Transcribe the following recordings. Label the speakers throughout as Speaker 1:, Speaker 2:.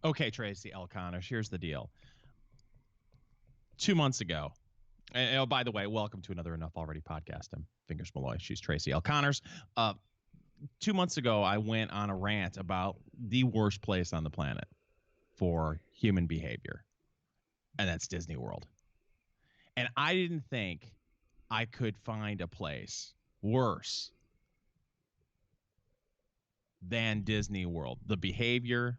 Speaker 1: Okay, Tracy L. Connors, here's the deal. 2 months ago, and oh, by the way, welcome to another Enough Already podcast. I'm Fingers Malloy. She's Tracy L. Connors. 2 months ago, I went on a rant about the worst place on the planet for human behavior, and that's Disney World. And I didn't think I could find a place worse than Disney World. The behavior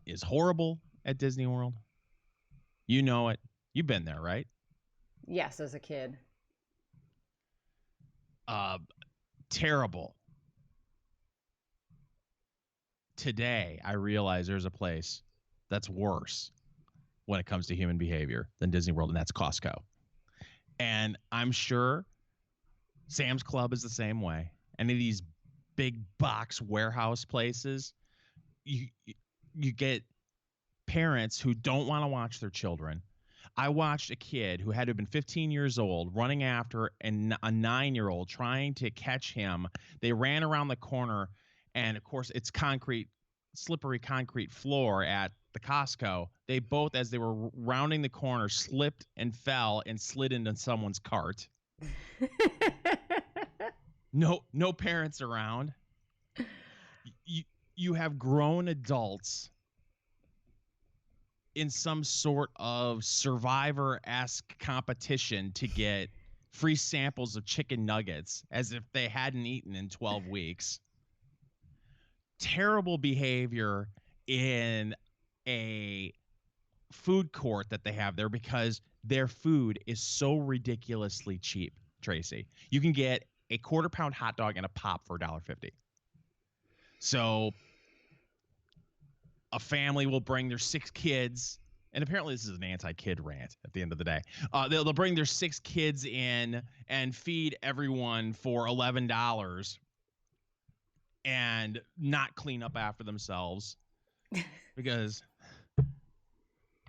Speaker 1: is horrible at Disney World. You know it. You've been there, right?
Speaker 2: Yes, as a kid.
Speaker 1: Terrible. Today, I realize there's a place that's worse when it comes to human behavior than Disney World, and that's Costco. And I'm sure Sam's Club is the same way. Any of these big box warehouse places, you get parents who don't want to watch their children. I watched a kid who had to have been 15 years old running after a 9-year-old trying to catch him. They ran around the corner, and of course it's slippery concrete floor at the Costco. They both, as they were rounding the corner, slipped and fell and slid into someone's cart. No parents around. You have grown adults in some sort of Survivor-esque competition to get free samples of chicken nuggets as if they hadn't eaten in 12 weeks. Terrible behavior in a food court that they have there because their food is so ridiculously cheap, Tracy. You can get a quarter-pound hot dog and a pop for $1.50. So a family will bring their 6 kids, and apparently this is an anti-kid rant at the end of the day. They'll bring their 6 kids in and feed everyone for $11 and not clean up after themselves because,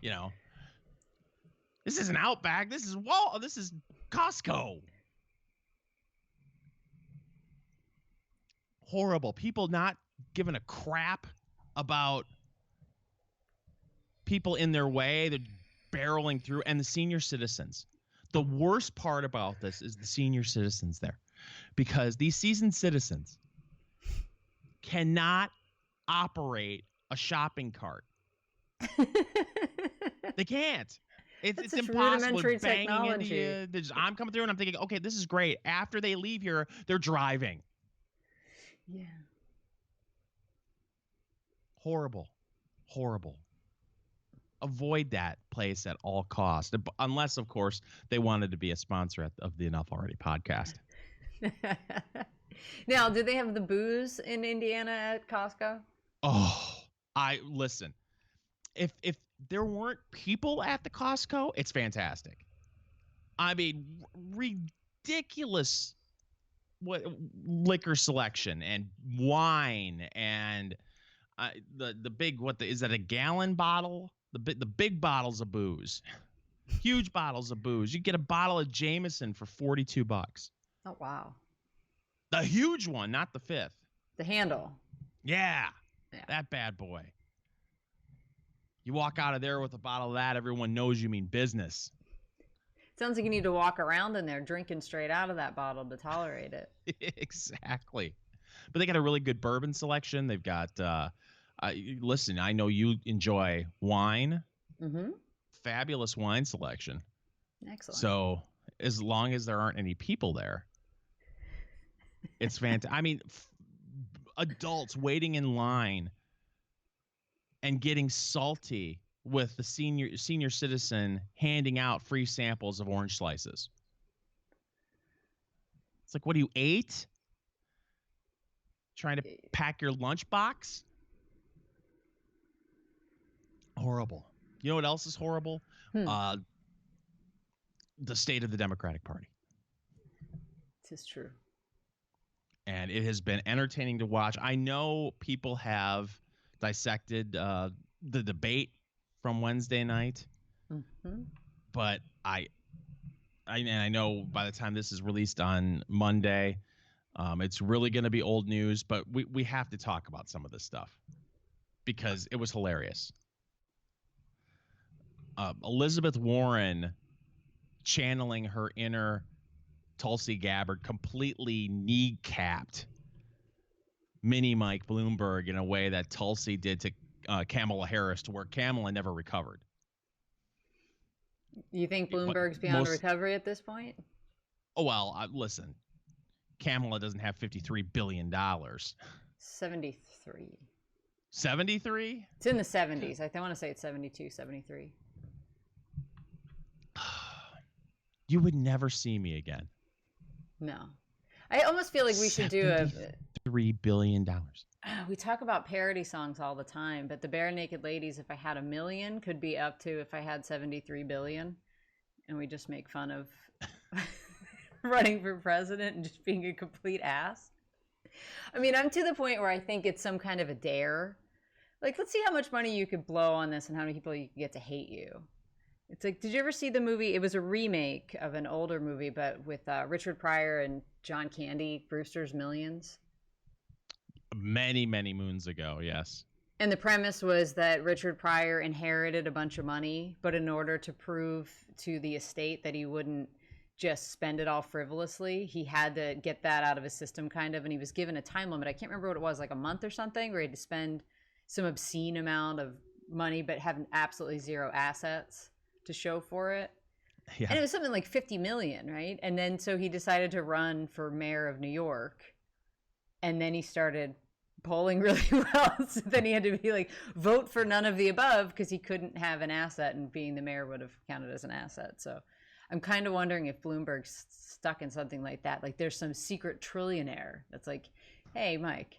Speaker 1: this isn't Outback. This is Costco. Horrible. People not giving a crap about people in their way. They're barreling through. And the senior citizens. The worst part about this is the senior citizens there. Because these seasoned citizens cannot operate a shopping cart. They can't. It's impossible. It's banging technology. Into you. I'm coming through and I'm thinking, okay, this is great. After they leave here, they're driving.
Speaker 2: Yeah.
Speaker 1: Horrible. Avoid that place at all costs. Unless, of course, they wanted to be a sponsor of the Enough Already podcast.
Speaker 2: Now, do they have the booze in Indiana at Costco?
Speaker 1: Oh, listen. If there weren't people at the Costco, it's fantastic. I mean, ridiculous liquor selection and wine and the big is that a gallon bottle? The big bottles of booze, huge bottles of booze. You get a bottle of Jameson for $42.
Speaker 2: Oh wow!
Speaker 1: The huge one, not the 5th.
Speaker 2: The handle.
Speaker 1: Yeah, that bad boy. You walk out of there with a bottle of that, everyone knows you mean business.
Speaker 2: Sounds like you need to walk around in there drinking straight out of that bottle to tolerate it.
Speaker 1: Exactly. But they got a really good bourbon selection. They've got, listen, I know you enjoy wine.
Speaker 2: Mm-hmm.
Speaker 1: Fabulous wine selection.
Speaker 2: Excellent.
Speaker 1: So as long as there aren't any people there, it's fantastic. I mean, adults waiting in line and getting salty with the senior citizen handing out free samples of orange slices. It's like, what do you ate? Trying to pack your lunchbox? Horrible. You know what else is horrible? The state of the Democratic Party.
Speaker 2: This is true.
Speaker 1: And it has been entertaining to watch. I know people have dissected the debate from Wednesday night, but I know by the time this is released on Monday, it's really going to be old news. But we have to talk about some of this stuff because it was hilarious. Elizabeth Warren channeling her inner Tulsi Gabbard completely kneecapped mini Mike Bloomberg in a way that Tulsi did to Kamala Harris, to where Kamala never recovered.
Speaker 2: You think Bloomberg's beyond recovery at this point?
Speaker 1: Oh, well, listen, Kamala doesn't have $53 billion.
Speaker 2: 73.
Speaker 1: 73?
Speaker 2: It's in the 70s. I want to say it's 72, 73.
Speaker 1: You would never see me again.
Speaker 2: No. I almost feel like we should do
Speaker 1: $3 billion.
Speaker 2: We talk about parody songs all the time, but the Bare Naked Ladies, if I had $1 million, could be up to if I had 73 billion. And we just make fun of running for president and just being a complete ass. I mean, I'm to the point where I think it's some kind of a dare. Like, let's see how much money you could blow on this and how many people you can get to hate you. It's like, did you ever see the movie? It was a remake of an older movie, but with Richard Pryor and John Candy, Brewster's Millions.
Speaker 1: Many, many moons ago, yes.
Speaker 2: And the premise was that Richard Pryor inherited a bunch of money, but in order to prove to the estate that he wouldn't just spend it all frivolously, he had to get that out of his system, kind of. And he was given a time limit. I can't remember what it was, like a month or something, where he had to spend some obscene amount of money, but have absolutely zero assets to show for it. Yeah. And it was something like 50 million, right? And then so he decided to run for mayor of New York. And then he started polling really well. So then he had to be like, vote for none of the above, because he couldn't have an asset, and being the mayor would have counted as an asset. So I'm kind of wondering if Bloomberg's stuck in something like that. Like there's some secret trillionaire that's like, hey, Mike,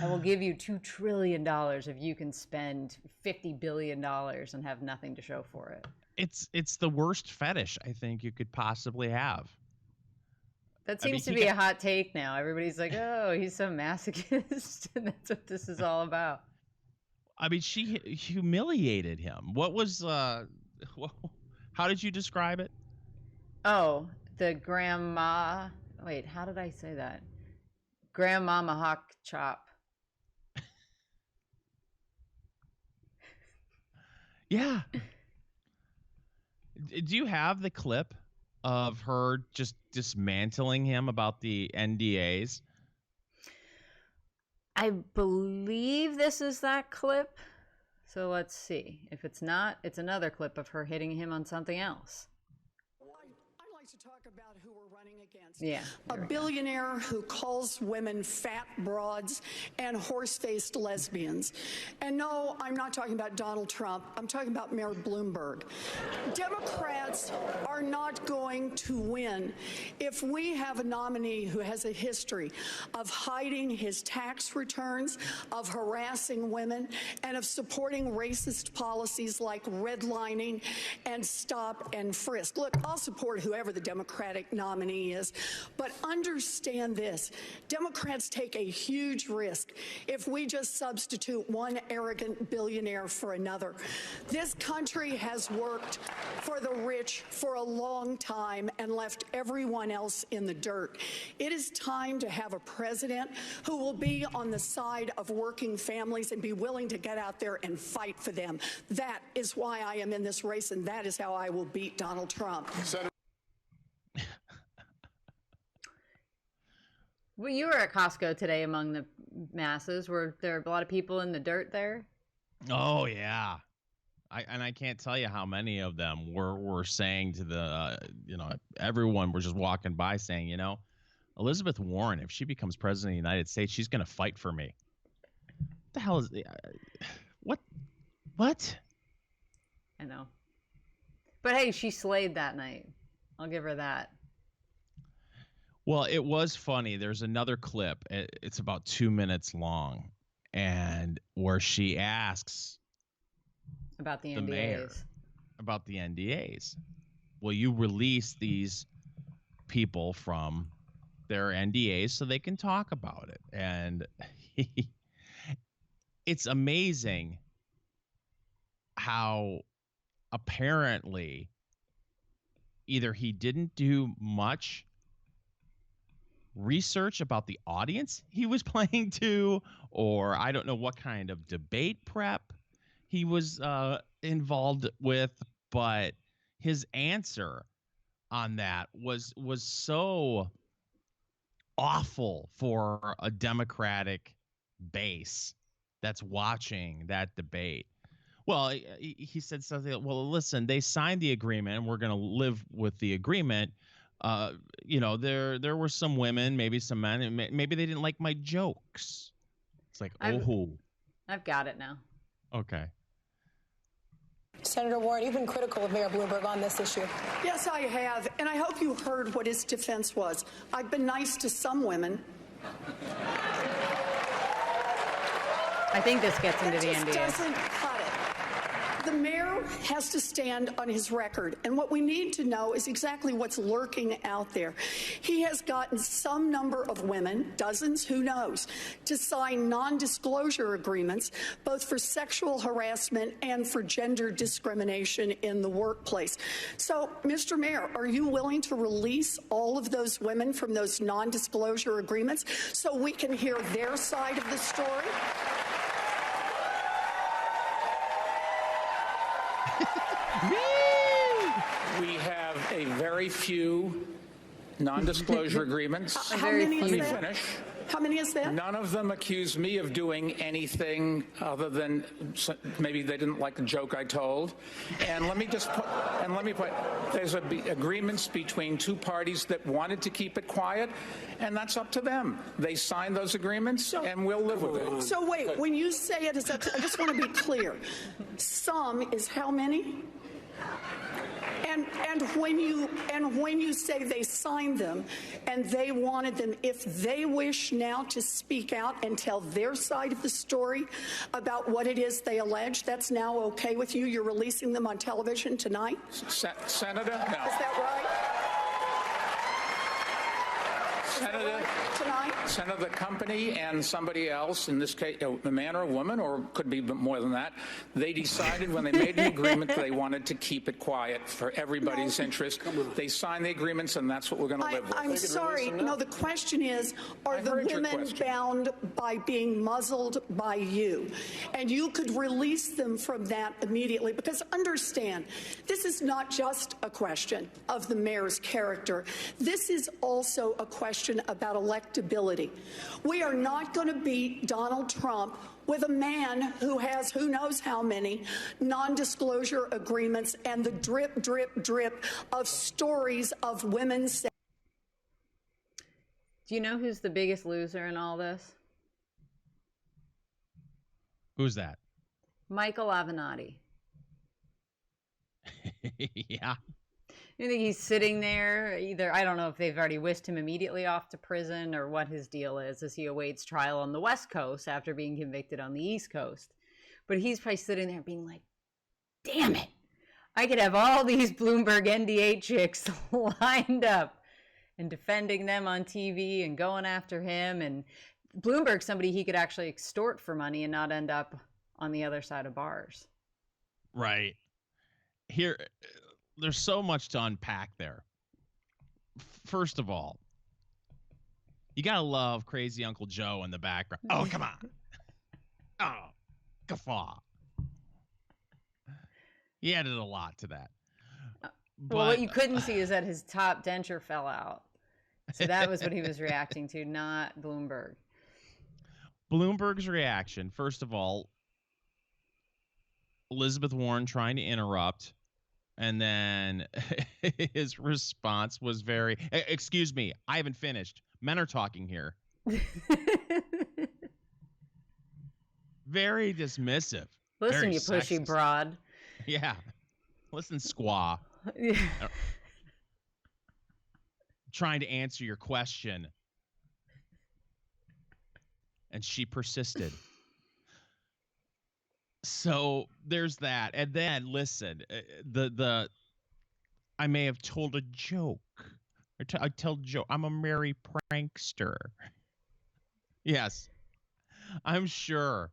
Speaker 2: I will give you $2 trillion if you can spend $50 billion and have nothing to show for it.
Speaker 1: It's the worst fetish I think you could possibly have.
Speaker 2: That seems to be a hot take now. Everybody's like, oh, he's some masochist, and that's what this is all about.
Speaker 1: I mean, she humiliated him. What was, how did you describe it?
Speaker 2: Oh, the wait, how did I say that? Gramma-ahawk chop.
Speaker 1: Yeah. Do you have the clip of her just dismantling him about the NDAs?
Speaker 2: I believe this is that clip. So let's see. If it's not, it's another clip of her hitting him on something else.
Speaker 3: I'd like to talk about who we're running against.
Speaker 2: Yeah.
Speaker 3: A billionaire who calls women fat broads and horse-faced lesbians. And no, I'm not talking about Donald Trump. I'm talking about Mayor Bloomberg. Democrats are not going to win if we have a nominee who has a history of hiding his tax returns, of harassing women, and of supporting racist policies like redlining and stop and frisk. Look, I'll support whoever the Democratic nominee is, but understand this. Democrats take a huge risk if we just substitute one arrogant billionaire for another. This country has worked for the rich for a long time and left everyone else in the dirt. It is time to have a president who will be on the side of working families and be willing to get out there and fight for them. That is why I am in this race, and that is how I will beat Donald Trump.
Speaker 2: Well, you were at Costco today among the masses. Were there a lot of people in the dirt there?
Speaker 1: Oh, yeah. I can't tell you how many of them were saying to the, everyone was just walking by saying, Elizabeth Warren, if she becomes president of the United States, she's going to fight for me. What the hell is what?
Speaker 2: I know. But hey, she slayed that night. I'll give her that.
Speaker 1: Well, it was funny. There's another clip. It's about 2 minutes long, and where she asks
Speaker 2: about the NDAs.
Speaker 1: Mayor about the NDAs. Will you release these people from their NDAs so they can talk about it? And it's amazing how apparently either he didn't do much research about the audience he was playing to, or I don't know what kind of debate prep he was involved with, but his answer on that was so awful for a Democratic base that's watching that debate. Well, he said something. Well, listen, they signed the agreement, and we're going to live with the agreement. There were some women, maybe some men, and maybe they didn't like my jokes. It's like,
Speaker 2: I've got it now.
Speaker 1: Okay.
Speaker 4: Senator Warren, you've been critical of Mayor Bloomberg on this issue.
Speaker 3: Yes, I have, and I hope you heard what his defense was. I've been nice to some women.
Speaker 2: I think this gets into the NDA.
Speaker 3: It just doesn't cut it. The mayor has to stand on his record, and what we need to know is exactly what's lurking out there. He has gotten some number of women, dozens, who knows, to sign non-disclosure agreements, both for sexual harassment and for gender discrimination in the workplace. So, Mr. Mayor, are you willing to release all of those women from those non-disclosure agreements so we can hear their side of the story?
Speaker 5: We have a very few non-disclosure agreements.
Speaker 3: How many
Speaker 5: Let
Speaker 3: is
Speaker 5: me
Speaker 3: that?
Speaker 5: finish.
Speaker 3: How many is that?
Speaker 5: None of them accuse me of doing anything other than maybe they didn't like the joke I told. And let me put, there's agreements between two parties that wanted to keep it quiet, and that's up to them. They signed those agreements, and we'll live with it.
Speaker 3: So wait, when you say it is up to, I just want to be clear. Some is how many? And when you say they signed them and they wanted them, if they wish now to speak out and tell their side of the story about what it is they allege, that's now okay with you? You're releasing them on television tonight?
Speaker 5: Senator, no.
Speaker 3: Is that right?
Speaker 5: Senator, the company and somebody else, in this case, a man or a woman, or could be more than that, they decided when they made an agreement that they wanted to keep it quiet for everybody's interest. They signed the agreements, and that's what we're going to live with.
Speaker 3: I'm sorry. No, the question is, are the women bound by being muzzled by you? And you could release them from that immediately, because understand, this is not just a question of the mayor's character. This is also a question about electability. We are not going to beat Donald Trump with a man who has who knows how many non-disclosure agreements and the drip, drip, drip of stories of women saying.
Speaker 2: Do you know who's the biggest loser in all this?
Speaker 1: Who's that?
Speaker 2: Michael Avenatti.
Speaker 1: Yeah.
Speaker 2: I think he's sitting there, either, I don't know if they've already whisked him immediately off to prison or what his deal is as he awaits trial on the West Coast after being convicted on the East Coast. But he's probably sitting there being like, damn it, I could have all these Bloomberg NDA chicks lined up and defending them on TV and going after him. And Bloomberg's somebody he could actually extort for money and not end up on the other side of bars.
Speaker 1: Right. Here, there's so much to unpack there. First of all, you gotta love crazy Uncle Joe in the background. Oh, come on. Oh, guffaw. He added a lot to that.
Speaker 2: Well, what you couldn't see is that his top denture fell out. So that was what he was reacting to, not Bloomberg.
Speaker 1: Bloomberg's reaction, first of all, Elizabeth Warren trying to interrupt. And then his response was very, excuse me, I haven't finished. Men are talking here. Very dismissive.
Speaker 2: Listen,
Speaker 1: very
Speaker 2: you pushy
Speaker 1: sexist.
Speaker 2: broad.
Speaker 1: Yeah. Listen, squaw.
Speaker 2: Yeah.
Speaker 1: Trying to answer your question. And she persisted. So there's that. And then listen, I may have told a joke. I tell joke. I'm a merry prankster. Yes. I'm sure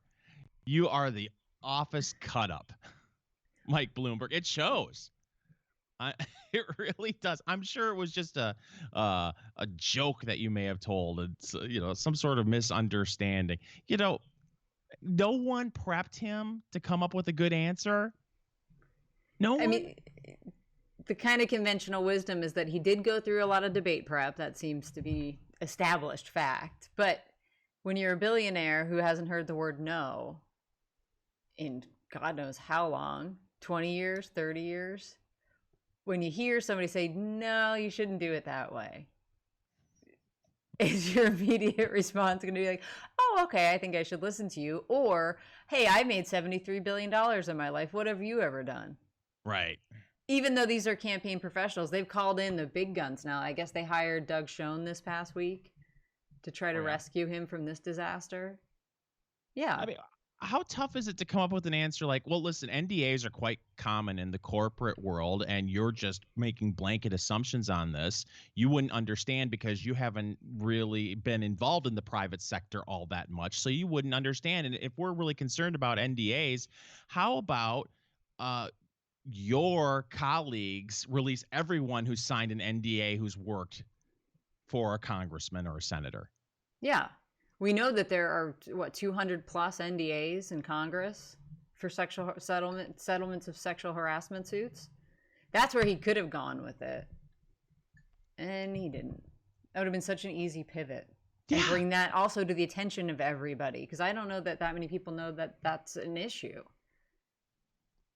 Speaker 1: you are the office cut up, Mike Bloomberg. It shows. It really does. I'm sure it was just a joke that you may have told. It's some sort of misunderstanding. No one prepped him to come up with a good answer. No one.
Speaker 2: I mean, the kind of conventional wisdom is that he did go through a lot of debate prep. That seems to be established fact. But when you're a billionaire who hasn't heard the word no in God knows how long, 20 years, 30 years, when you hear somebody say, no, you shouldn't do it that way, is your immediate response going to be like, oh, okay, I think I should listen to you? Or, hey, I made $73 billion in my life. What have you ever done?
Speaker 1: Right.
Speaker 2: Even though these are campaign professionals, they've called in the big guns now. I guess they hired Doug Schoen this past week to try to rescue him from this disaster. Yeah.
Speaker 1: I mean, how tough is it to come up with an answer like, well, listen, NDAs are quite common in the corporate world, and you're just making blanket assumptions on this. You wouldn't understand because you haven't really been involved in the private sector all that much, so you wouldn't understand. And if we're really concerned about NDAs, how about your colleagues release everyone who signed an NDA who's worked for a congressman or a senator?
Speaker 2: Yeah. We know that there are, 200 plus NDAs in Congress for sexual settlements of sexual harassment suits. That's where he could have gone with it. And he didn't. That would have been such an easy pivot. Yeah. And bring that also to the attention of everybody. Because I don't know that many people know that that's an issue.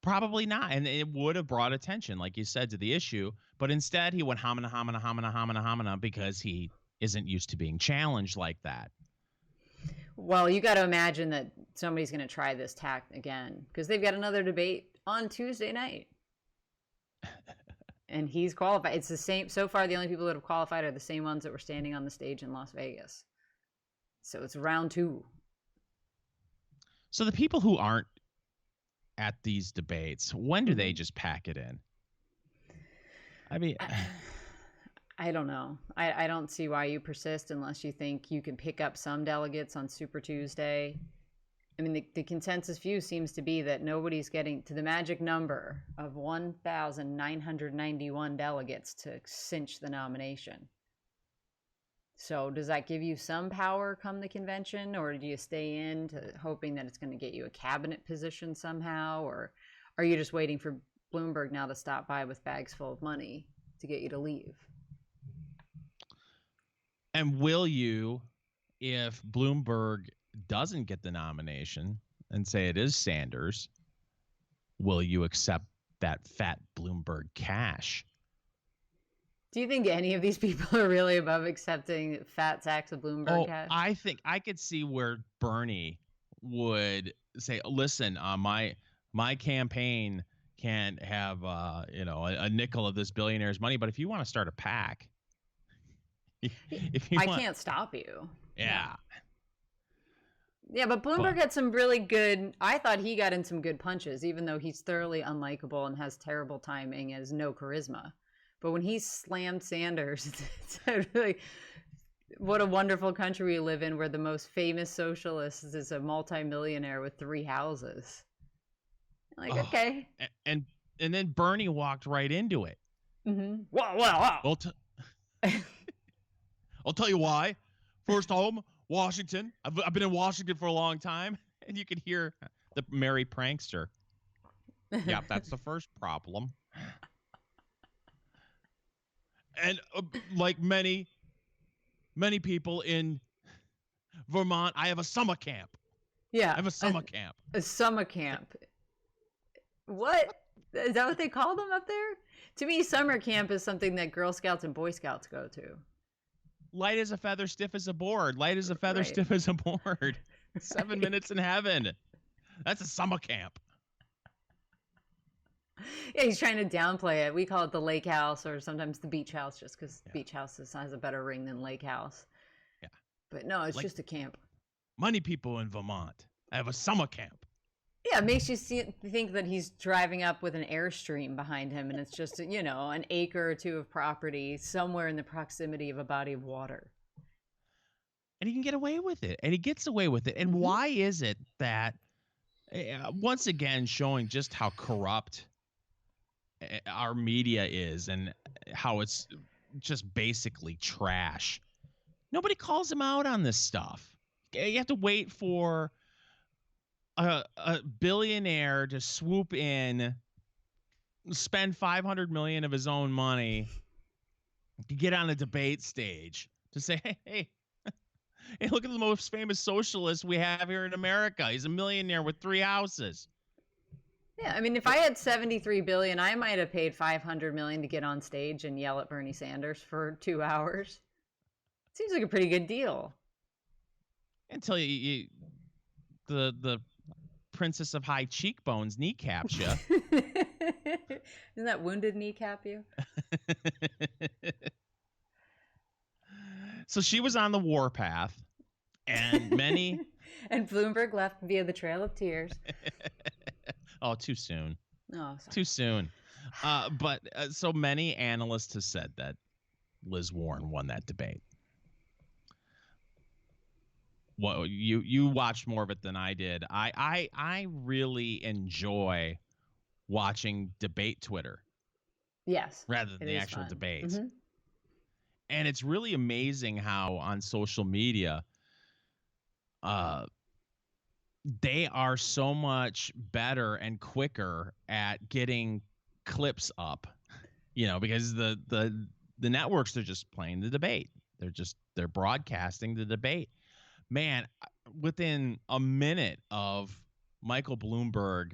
Speaker 1: Probably not. And it would have brought attention, like you said, to the issue. But instead, he went homina, homina, homina, homina, homina, because he isn't used to being challenged like that.
Speaker 2: Well, you got to imagine that somebody's going to try this tack again because they've got another debate on Tuesday night. And he's qualified. It's the same. So far, the only people that have qualified are the same ones that were standing on the stage in Las Vegas. So it's round 2.
Speaker 1: So the people who aren't at these debates, when do they just pack it in? I mean,
Speaker 2: I don't know. I don't see why you persist unless you think you can pick up some delegates on Super Tuesday. I mean, the consensus view seems to be that nobody's getting to the magic number of 1,991 delegates to cinch the nomination. So does that give you some power come the convention, or do you stay in to hoping that it's going to get you a cabinet position somehow, or are you just waiting for Bloomberg now to stop by with bags full of money to get you to leave?
Speaker 1: And will you, if Bloomberg doesn't get the nomination and say it is Sanders, will you accept that fat Bloomberg cash?
Speaker 2: Do you think any of these people are really above accepting fat sacks of Bloomberg cash?
Speaker 1: I think I could see where Bernie would say, listen, my campaign can't have a nickel of this billionaire's money, but if you want to start a PAC,
Speaker 2: I can't stop you.
Speaker 1: Yeah.
Speaker 2: Yeah, but Bloomberg had some really good, I thought he got in some good punches, even though he's thoroughly unlikable and has terrible timing and has no charisma. But when he slammed Sanders, it's really, what a wonderful country we live in where the most famous socialist is a multimillionaire with 3 houses. Okay.
Speaker 1: And then Bernie walked right into it.
Speaker 2: Mm-hmm. Wow.
Speaker 1: Well, I'll tell you why. First home, Washington. I've been in Washington for a long time, and you can hear the merry prankster. Yeah, that's the first problem. And like many people in Vermont, I have a summer camp.
Speaker 2: Yeah,
Speaker 1: I have a summer camp.
Speaker 2: A summer camp. What? Is that what they call them up there? To me, summer camp is something that Girl Scouts and Boy Scouts go to.
Speaker 1: Light as a feather, stiff as a board. Light as a feather, stiff as a board. 7 minutes in heaven. That's a summer camp.
Speaker 2: Yeah, he's trying to downplay it. We call it the lake house or sometimes the beach house just because beach house has a better ring than lake house.
Speaker 1: Yeah.
Speaker 2: But no, it's just a camp.
Speaker 1: Money people in Vermont. I have a summer camp.
Speaker 2: Yeah, it makes you think that he's driving up with an Airstream behind him and it's just, an acre or 2 of property somewhere in the proximity of a body of water.
Speaker 1: And he can get away with it. And he gets away with it. And why is it that, once again, showing just how corrupt our media is and how it's just basically trash. Nobody calls him out on this stuff. You have to wait for a billionaire to swoop in, spend $500 million of his own money to get on a debate stage to say, hey, look at the most famous socialist we have here in America. He's a millionaire with 3 houses.
Speaker 2: Yeah, I mean, if I had 73 billion, I might have paid 500 million to get on stage and yell at Bernie Sanders for 2 hours. Seems like a pretty good deal.
Speaker 1: Until the princess of high cheekbones kneecaps you.
Speaker 2: Isn't that wounded kneecap you?
Speaker 1: So she was on the warpath, and many...
Speaker 2: And Bloomberg left via the Trail of Tears.
Speaker 1: Oh, too soon.
Speaker 2: Oh, sorry.
Speaker 1: Too soon. But so many analysts have said that Liz Warren won that debate. Well, you watched more of it than I did. I really enjoy watching debate Twitter.
Speaker 2: Yes.
Speaker 1: Rather than the actual
Speaker 2: fun.
Speaker 1: debates.
Speaker 2: Mm-hmm.
Speaker 1: And it's really amazing how on social media, they are so much better and quicker at getting clips up, because the networks, they're just playing the debate. They're broadcasting the debate. Man, within a minute of Michael Bloomberg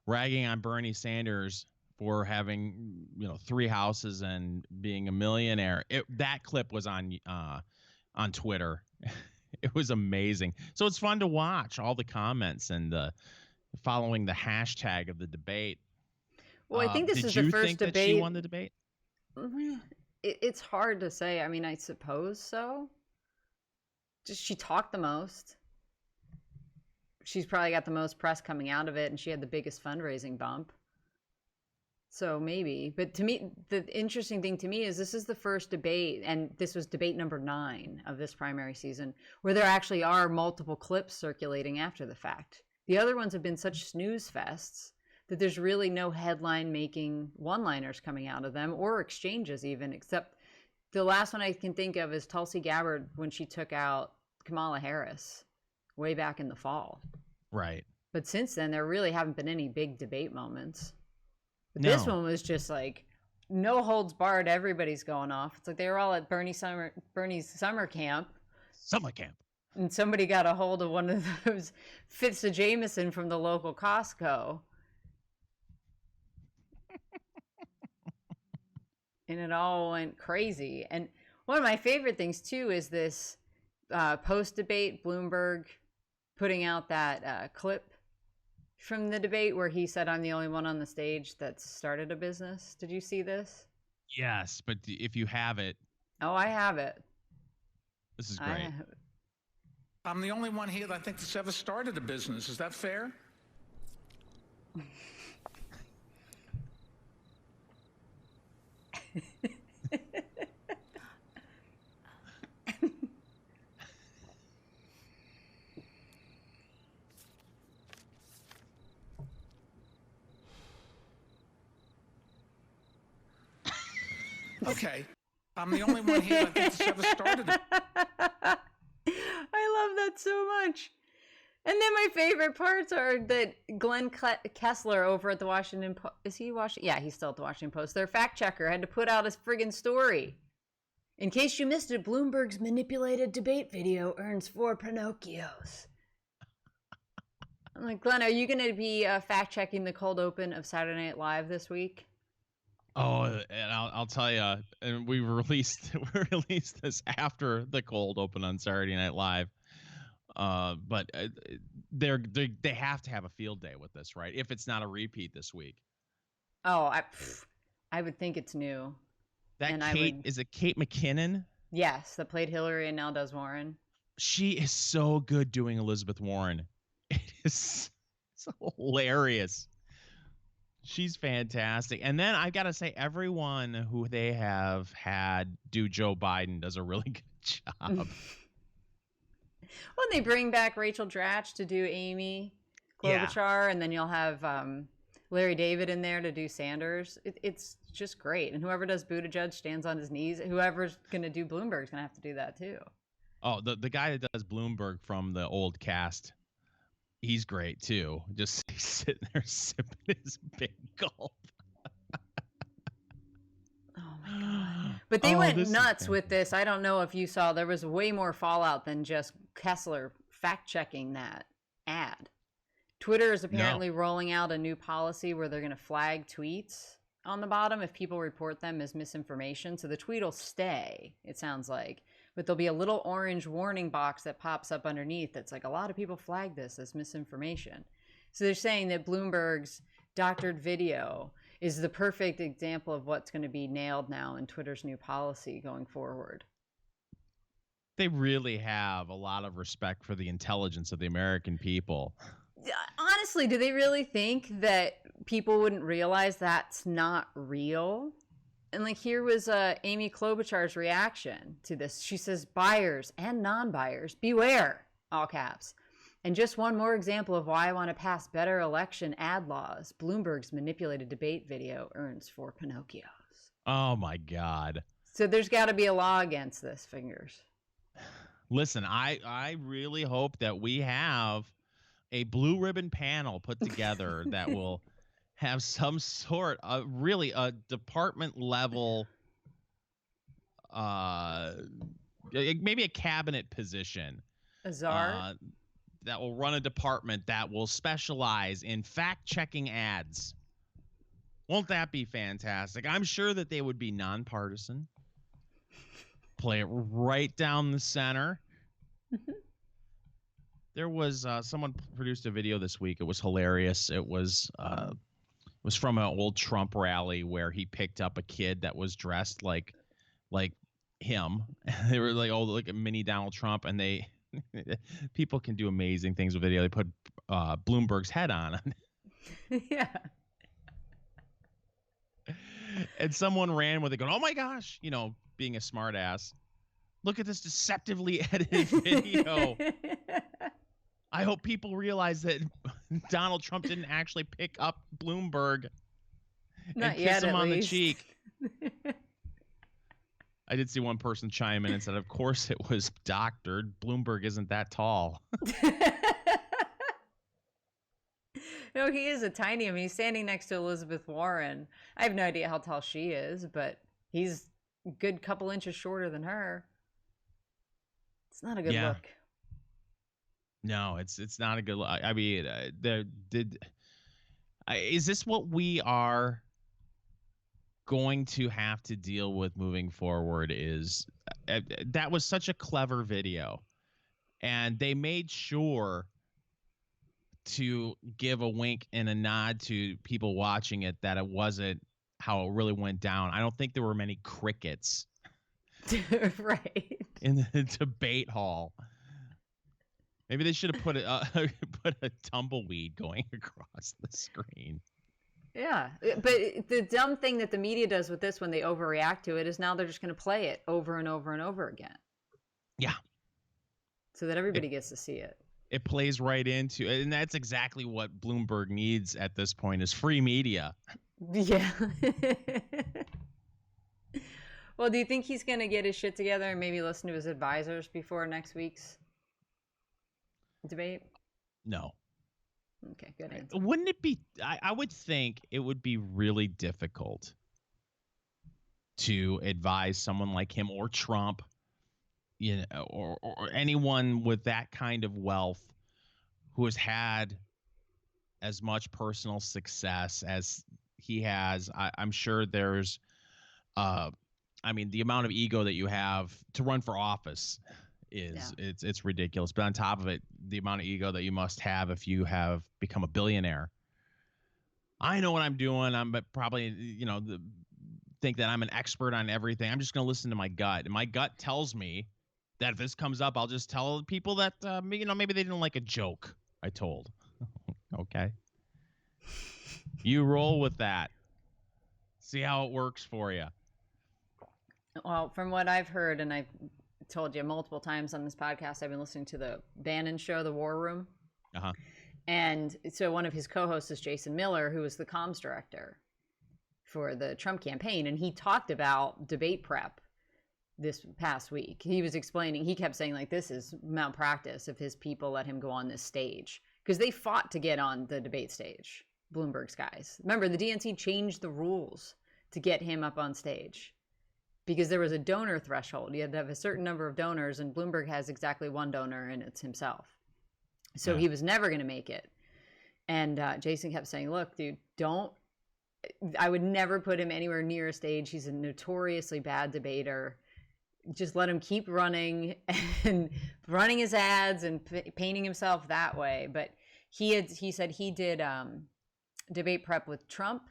Speaker 1: ragging on Bernie Sanders for having 3 houses and being a millionaire, that clip was on Twitter. It was amazing. So it's fun to watch all the comments and following the hashtag of the debate.
Speaker 2: Well, I think this is the
Speaker 1: Did you
Speaker 2: first
Speaker 1: think
Speaker 2: debate.
Speaker 1: that she won the debate?
Speaker 2: It's hard to say. I mean, I suppose so. Just she talked the most. She's probably got the most press coming out of it, and she had the biggest fundraising bump. So maybe. But to me, the interesting thing to me is this is the first debate, and this was debate number 9 of this primary season, where there actually are multiple clips circulating after the fact. The other ones have been such snooze fests that there's really no headline-making one-liners coming out of them, or exchanges even, except the last one I can think of is Tulsi Gabbard when she took out Kamala Harris way back in the fall.
Speaker 1: Right.
Speaker 2: But since then, there really haven't been any big debate moments. But
Speaker 1: No.
Speaker 2: this one was just like no holds barred. Everybody's going off. It's like they were all at Bernie's summer camp.
Speaker 1: Summer camp.
Speaker 2: And somebody got a hold of one of those fifths of Jameson from the local Costco. And it all went crazy. And one of my favorite things, too, is this post-debate Bloomberg putting out that clip from the debate where he said, I'm the only one on the stage that started a business. Did you see this?
Speaker 1: Yes, but if you have it.
Speaker 2: Oh, I have it.
Speaker 1: This is great.
Speaker 5: I'm the only one here that I think that's ever started a business. Is that fair? Okay. I'm the only one here that thinks it's ever started.
Speaker 2: I love that so much. And then my favorite parts are that Glenn Kessler over at the Washington Post, is he Washington? Yeah, he's still at the Washington Post. Their fact checker had to put out his friggin' story. In case you missed it, Bloomberg's manipulated debate video earns 4 Pinocchios. I'm like, Glenn, are you going to be fact checking the cold open of Saturday Night Live this week?
Speaker 1: Oh, and I'll tell you, and we released this after the cold open on Saturday Night Live. But they have to have a field day with this, right? If it's not a repeat this week.
Speaker 2: Oh, I would think it's new.
Speaker 1: Is it Kate McKinnon?
Speaker 2: Yes, that played Hillary and now does Warren.
Speaker 1: She is so good doing Elizabeth Warren. It's hilarious. She's fantastic. And then I got to say, everyone who they have had do Joe Biden does a really good job.
Speaker 2: Well, they bring back Rachel Dratch to do Amy Klobuchar, and then you'll have Larry David in there to do Sanders. It's just great. And whoever does Buttigieg stands on his knees. Whoever's going to do Bloomberg's going to have to do that too.
Speaker 1: Oh, the guy that does Bloomberg from the old cast, he's great too. Just sitting there sipping his big gulp.
Speaker 2: Oh my God. But they went nuts with this. I don't know if you saw, there was way more fallout than just Kessler fact-checking that ad. Twitter is apparently rolling out a new policy where they're going to flag tweets on the bottom if people report them as misinformation. So the tweet will stay, it sounds like. But there'll be a little orange warning box that pops up underneath that's like, a lot of people flag this as misinformation. So they're saying that Bloomberg's doctored video is the perfect example of what's going to be nailed now in Twitter's new policy going forward.
Speaker 1: They really have a lot of respect for the intelligence of the American people.
Speaker 2: Honestly, do they really think that people wouldn't realize that's not real? And like, here was Amy Klobuchar's reaction to this. She says, buyers and non-buyers, beware, all caps. And just one more example of why I want to pass better election ad laws. Bloomberg's manipulated debate video earns 4 Pinocchios.
Speaker 1: Oh, my God.
Speaker 2: So there's got to be a law against this, fingers.
Speaker 1: Listen, I really hope that we have a blue ribbon panel put together that will have some sort of really a department level, maybe a cabinet position.
Speaker 2: A czar?
Speaker 1: That will run a department that will specialize in fact-checking ads. Won't that be fantastic? I'm sure that they would be nonpartisan. Play it right down the center. There was someone produced a video this week. It was hilarious. It was from an old Trump rally where he picked up a kid that was dressed like him. They were like, oh, like a mini Donald Trump, and they people can do amazing things with video. They put Bloomberg's head on.
Speaker 2: Yeah.
Speaker 1: And someone ran with it going, oh my gosh, being a smart ass. Look at this deceptively edited video. I hope people realize that Donald Trump didn't actually pick up Bloomberg and kiss him on the cheek. I did see one person chime in and said, of course it was doctored. Bloomberg isn't that tall.
Speaker 2: No, he is a tiny. I mean, he's standing next to Elizabeth Warren. I have no idea how tall she is, but he's a good couple inches shorter than her. It's not a good look.
Speaker 1: No, it's not a good look. I mean, is this what we are going to have to deal with moving forward? Is that was such a clever video, and they made sure to give a wink and a nod to people watching it that it wasn't how it really went down. I don't think there were many crickets
Speaker 2: right
Speaker 1: in the debate hall. Maybe they should have put a tumbleweed going across the screen.
Speaker 2: Yeah, but the dumb thing that the media does with this when they overreact to it is now they're just going to play it over and over and over again.
Speaker 1: Yeah.
Speaker 2: So that everybody gets to see it.
Speaker 1: It plays right into, and that's exactly what Bloomberg needs at this point, is free media.
Speaker 2: Yeah. Well, do you think he's going to get his shit together and maybe listen to his advisors before next week's debate?
Speaker 1: No.
Speaker 2: Okay, good answer.
Speaker 1: Wouldn't it be, I would think it would be really difficult to advise someone like him or Trump, or anyone with that kind of wealth who has had as much personal success as he has. I'm sure there's, the amount of ego that you have to run for office is it's ridiculous. But on top of it, the amount of ego that you must have if you have become a billionaire. I know what I'm doing. I'm probably, think that I'm an expert on everything. I'm just going to listen to my gut. And my gut tells me that if this comes up, I'll just tell people that, maybe they didn't like a joke I told. Okay. You roll with that. See how it works for you.
Speaker 2: Well, from what I've heard, and I've told you multiple times on this podcast, I've been listening to the Bannon show, The War Room.
Speaker 1: Uh-huh.
Speaker 2: And so one of his co-hosts is Jason Miller, who was the comms director for the Trump campaign. And he talked about debate prep this past week. He was explaining, he kept saying, like, this is malpractice if his people let him go on this stage. Because they fought to get on the debate stage, Bloomberg's guys. Remember, the DNC changed the rules to get him up on stage because there was a donor threshold. You had to have a certain number of donors, and Bloomberg has exactly one donor, and it's himself. So he was never going to make it. And Jason kept saying, look, dude, I would never put him anywhere near a stage. He's a notoriously bad debater. Just let him keep running and running his ads and painting himself that way. But he said he did debate prep with Trump,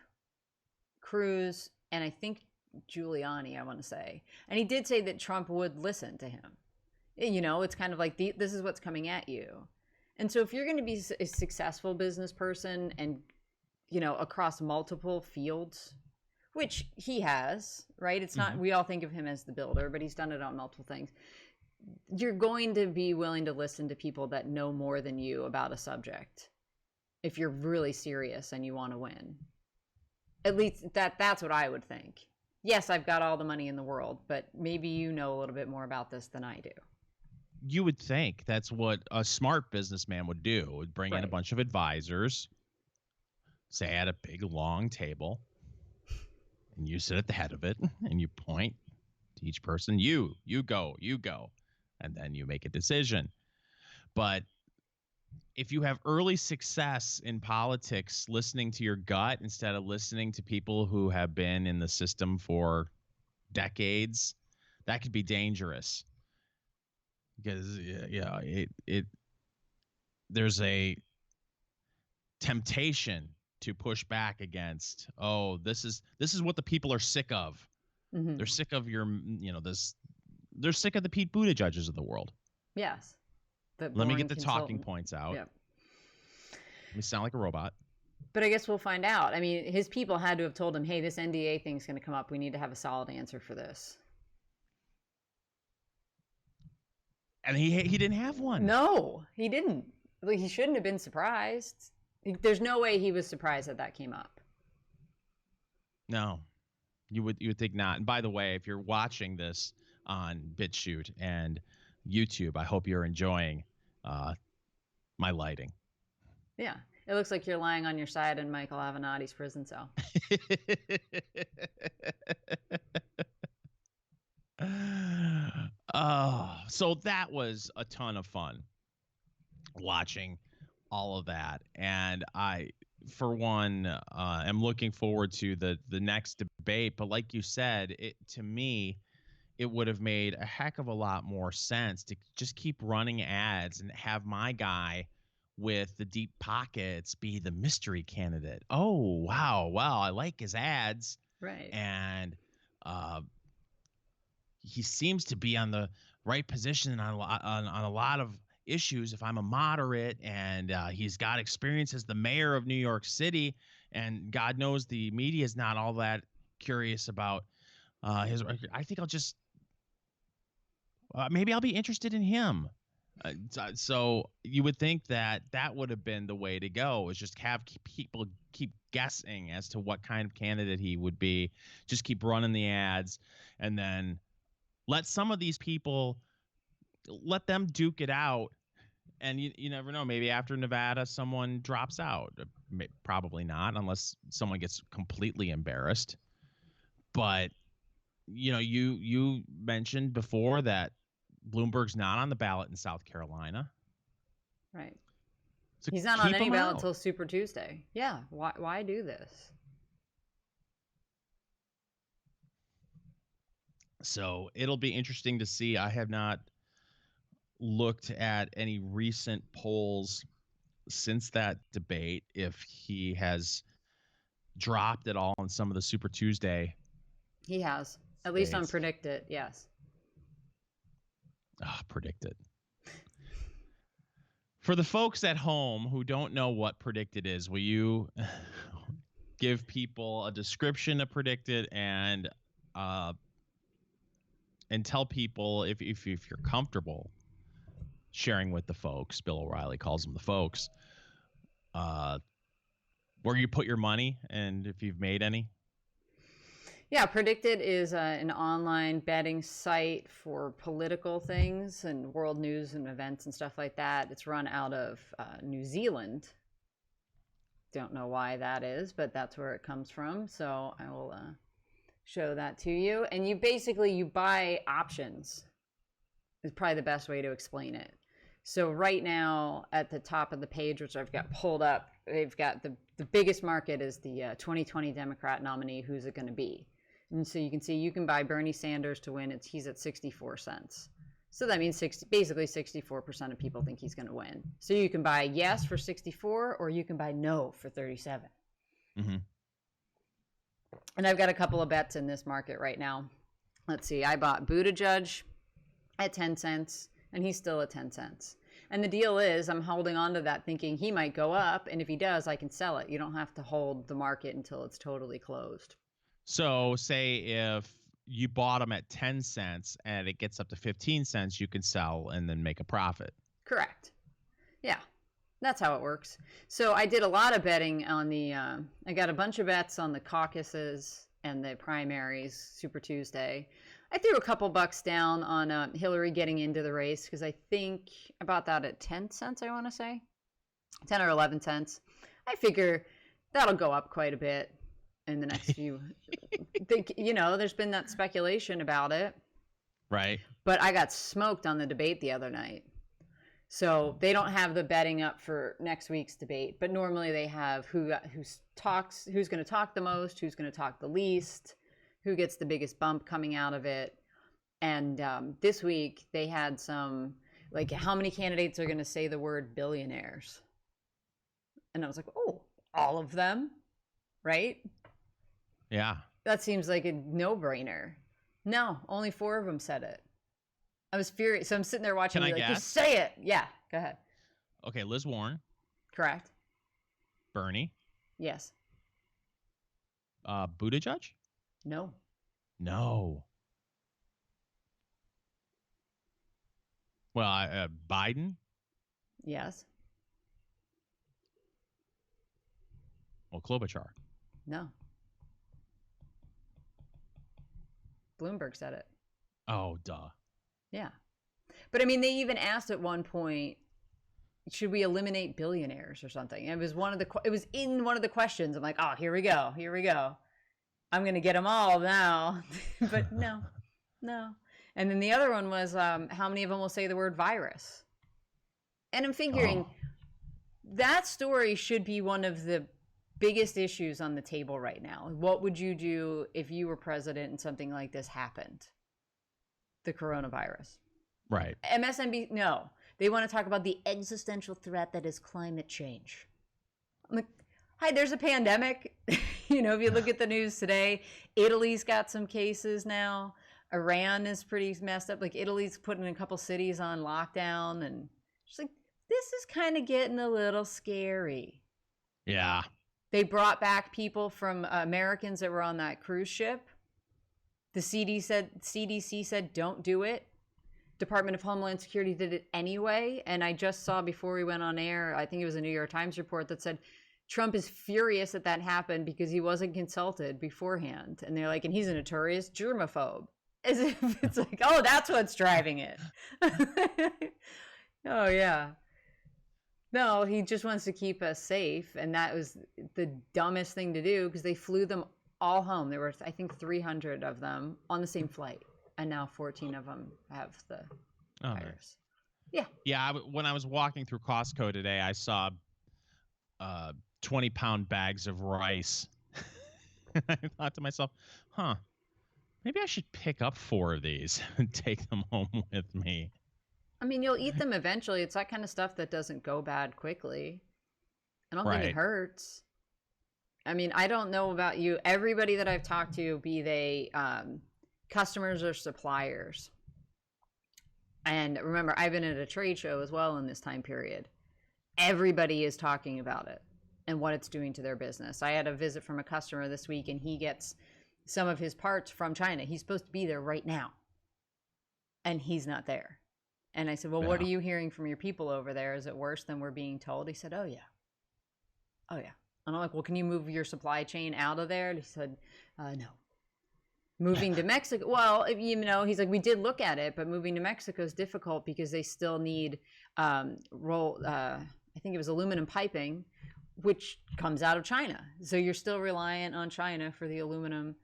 Speaker 2: Cruz, and I think Giuliani, I want to say. And he did say that Trump would listen to him. You know, it's kind of like, this is what's coming at you. And so if you're going to be a successful business person and, you know, across multiple fields, which he has, right? It's not, we all think of him as the builder, but he's done it on multiple things. You're going to be willing to listen to people that know more than you about a subject if you're really serious and you want to win. At least that's what I would think. Yes, I've got all the money in the world, but maybe you know a little bit more about this than I do.
Speaker 1: You would think that's what a smart businessman would do. Would bring in a bunch of advisors, say at a big long table, and you sit at the head of it and you point to each person, you go, and then you make a decision. But if you have early success in politics listening to your gut instead of listening to people who have been in the system for decades, that could be dangerous. Because there's a temptation to push back against, this is what the people are sick of. They're sick of they're sick of the Pete Buttigieg's of the world.
Speaker 2: Yes.
Speaker 1: Let me get the talking points out. Yep. Let me sound like a robot.
Speaker 2: But I guess we'll find out. I mean, his people had to have told him, hey, this NDA thing's going to come up. We need to have a solid answer for this.
Speaker 1: And he didn't have one.
Speaker 2: No, he didn't. Like, he shouldn't have been surprised. There's no way he was surprised that came up.
Speaker 1: No, you would think not. And by the way, if you're watching this on BitChute and YouTube, I hope you're enjoying my lighting.
Speaker 2: Yeah, it looks like you're lying on your side in Michael Avenatti's prison cell.
Speaker 1: So that was a ton of fun watching all of that. And I, for one, am looking forward to the next debate. But like you said, to me, it would have made a heck of a lot more sense to just keep running ads and have my guy with the deep pockets be the mystery candidate. Oh, wow, I like his ads.
Speaker 2: Right.
Speaker 1: And he seems to be on the right position on a lot of issues. If I'm a moderate, and he's got experience as the mayor of New York City, and God knows the media is not all that curious about his record, I think I'll just maybe I'll be interested in him. So you would think that would have been the way to go, is just have people keep guessing as to what kind of candidate he would be. Just keep running the ads, and then let some of these people, let them duke it out. And you never know. Maybe after Nevada, someone drops out. Probably not, unless someone gets completely embarrassed. But you mentioned before that Bloomberg's not on the ballot in South Carolina.
Speaker 2: Right.
Speaker 1: So
Speaker 2: he's not on any ballot until Super Tuesday. Yeah. Why do this?
Speaker 1: So it'll be interesting to see. I have not looked at any recent polls since that debate, if he has dropped at all on some of the Super Tuesday.
Speaker 2: He has. At least on Predict It, yes.
Speaker 1: Predict It. For the folks at home who don't know what Predict It is, will you give people a description of Predict It and tell people, if you're comfortable sharing with the folks, Bill O'Reilly calls them the folks, where you put your money and if you've made any?
Speaker 2: Yeah, Predicted is an online betting site for political things and world news and events and stuff like that. It's run out of New Zealand. Don't know why that is, but that's where it comes from. So I will show that to you. And you buy options. Is probably the best way to explain it. So right now at the top of the page, which I've got pulled up, they've got the biggest market is the 2020 Democrat nominee. Who's it going to be? And so you can see you can buy Bernie Sanders to win. He's at 64 cents. So that means basically 64% of people think he's going to win. So you can buy yes for 64 or you can buy no for 37.
Speaker 1: Mm-hmm.
Speaker 2: And I've got a couple of bets in this market right now. Let's see. I bought Buttigieg at 10 cents and he's still at 10 cents. And the deal is I'm holding on to that thinking he might go up. And if he does, I can sell it. You don't have to hold the market until it's totally closed.
Speaker 1: So say if you bought them at 10 cents and it gets up to 15 cents, you can sell and then make a profit.
Speaker 2: Correct. Yeah, that's how it works. So I did a lot of betting on I got a bunch of bets on the caucuses and the primaries, Super Tuesday. I threw a couple bucks down on Hillary getting into the race because I think about that at 10 cents, I want to say. 10 or 11 cents. I figure that'll go up quite a bit in the next few. There's been that speculation about it.
Speaker 1: Right.
Speaker 2: But I got smoked on the debate the other night. So they don't have the betting up for next week's debate, but normally they have who's going to talk the most, who's going to talk the least, who gets the biggest bump coming out of it. And this week they had some, like, how many candidates are going to say the word billionaires? And I was like, oh, all of them, right?
Speaker 1: Yeah.
Speaker 2: That seems like a no-brainer. No, only 4 of them said it. I was furious. So I'm sitting there watching.
Speaker 1: Can I
Speaker 2: like,
Speaker 1: guess?
Speaker 2: just say it. Yeah, go ahead.
Speaker 1: Okay, Liz Warren.
Speaker 2: Correct.
Speaker 1: Bernie.
Speaker 2: Yes.
Speaker 1: Buttigieg?
Speaker 2: No.
Speaker 1: No. Well, Biden?
Speaker 2: Yes.
Speaker 1: Well, Klobuchar.
Speaker 2: No. Bloomberg said it.
Speaker 1: Oh, duh.
Speaker 2: Yeah. But I mean, they even asked at one point, should we eliminate billionaires or something? It was in one of the questions. I'm like, oh, here we go. I'm going to get them all now. But no. And then the other one was, how many of them will say the word virus? And I'm figuring that story should be one of the biggest issues on the table right now. What would you do if you were president and something like this happened? The coronavirus.
Speaker 1: Right.
Speaker 2: MSNBC, no. They want to talk about the existential threat that is climate change. I'm like, hi, there's a pandemic. If you look at the news today, Italy's got some cases now. Iran is pretty messed up. Like, Italy's putting a couple cities on lockdown. And she's like, this is kind of getting a little scary.
Speaker 1: Yeah.
Speaker 2: They brought back people from Americans that were on that cruise ship. The CDC said, don't do it. Department of Homeland Security did it anyway. And I just saw before we went on air, I think it was a New York Times report that said Trump is furious that happened because he wasn't consulted beforehand. And they're like, and he's a notorious germaphobe. As if it's like, oh, that's what's driving it. Oh, yeah. No, he just wants to keep us safe. And that was the dumbest thing to do because they flew them all home. There were, I think, 300 of them on the same flight. And now 14 of them have the virus.
Speaker 1: Nice.
Speaker 2: Yeah.
Speaker 1: Yeah. When I was walking through Costco today, I saw 20-pound bags of rice. I thought to myself, maybe I should pick up 4 of these and take them home with me.
Speaker 2: I mean, you'll eat them eventually. It's that kind of stuff that doesn't go bad quickly. I don't think it hurts. I mean, I don't know about you. Everybody that I've talked to, be they customers or suppliers. And remember, I've been at a trade show as well in this time period. Everybody is talking about it and what it's doing to their business. I had a visit from a customer this week, and he gets some of his parts from China. He's supposed to be there right now, and he's not there. And I said, well, what are you hearing from your people over there? Is it worse than we're being told? He said, oh, yeah. Oh, yeah. And I'm like, well, can you move your supply chain out of there? And he said, no. Moving to Mexico, well, he's like, we did look at it, but moving to Mexico is difficult because they still need I think it was aluminum piping, which comes out of China. So you're still reliant on China for the aluminum.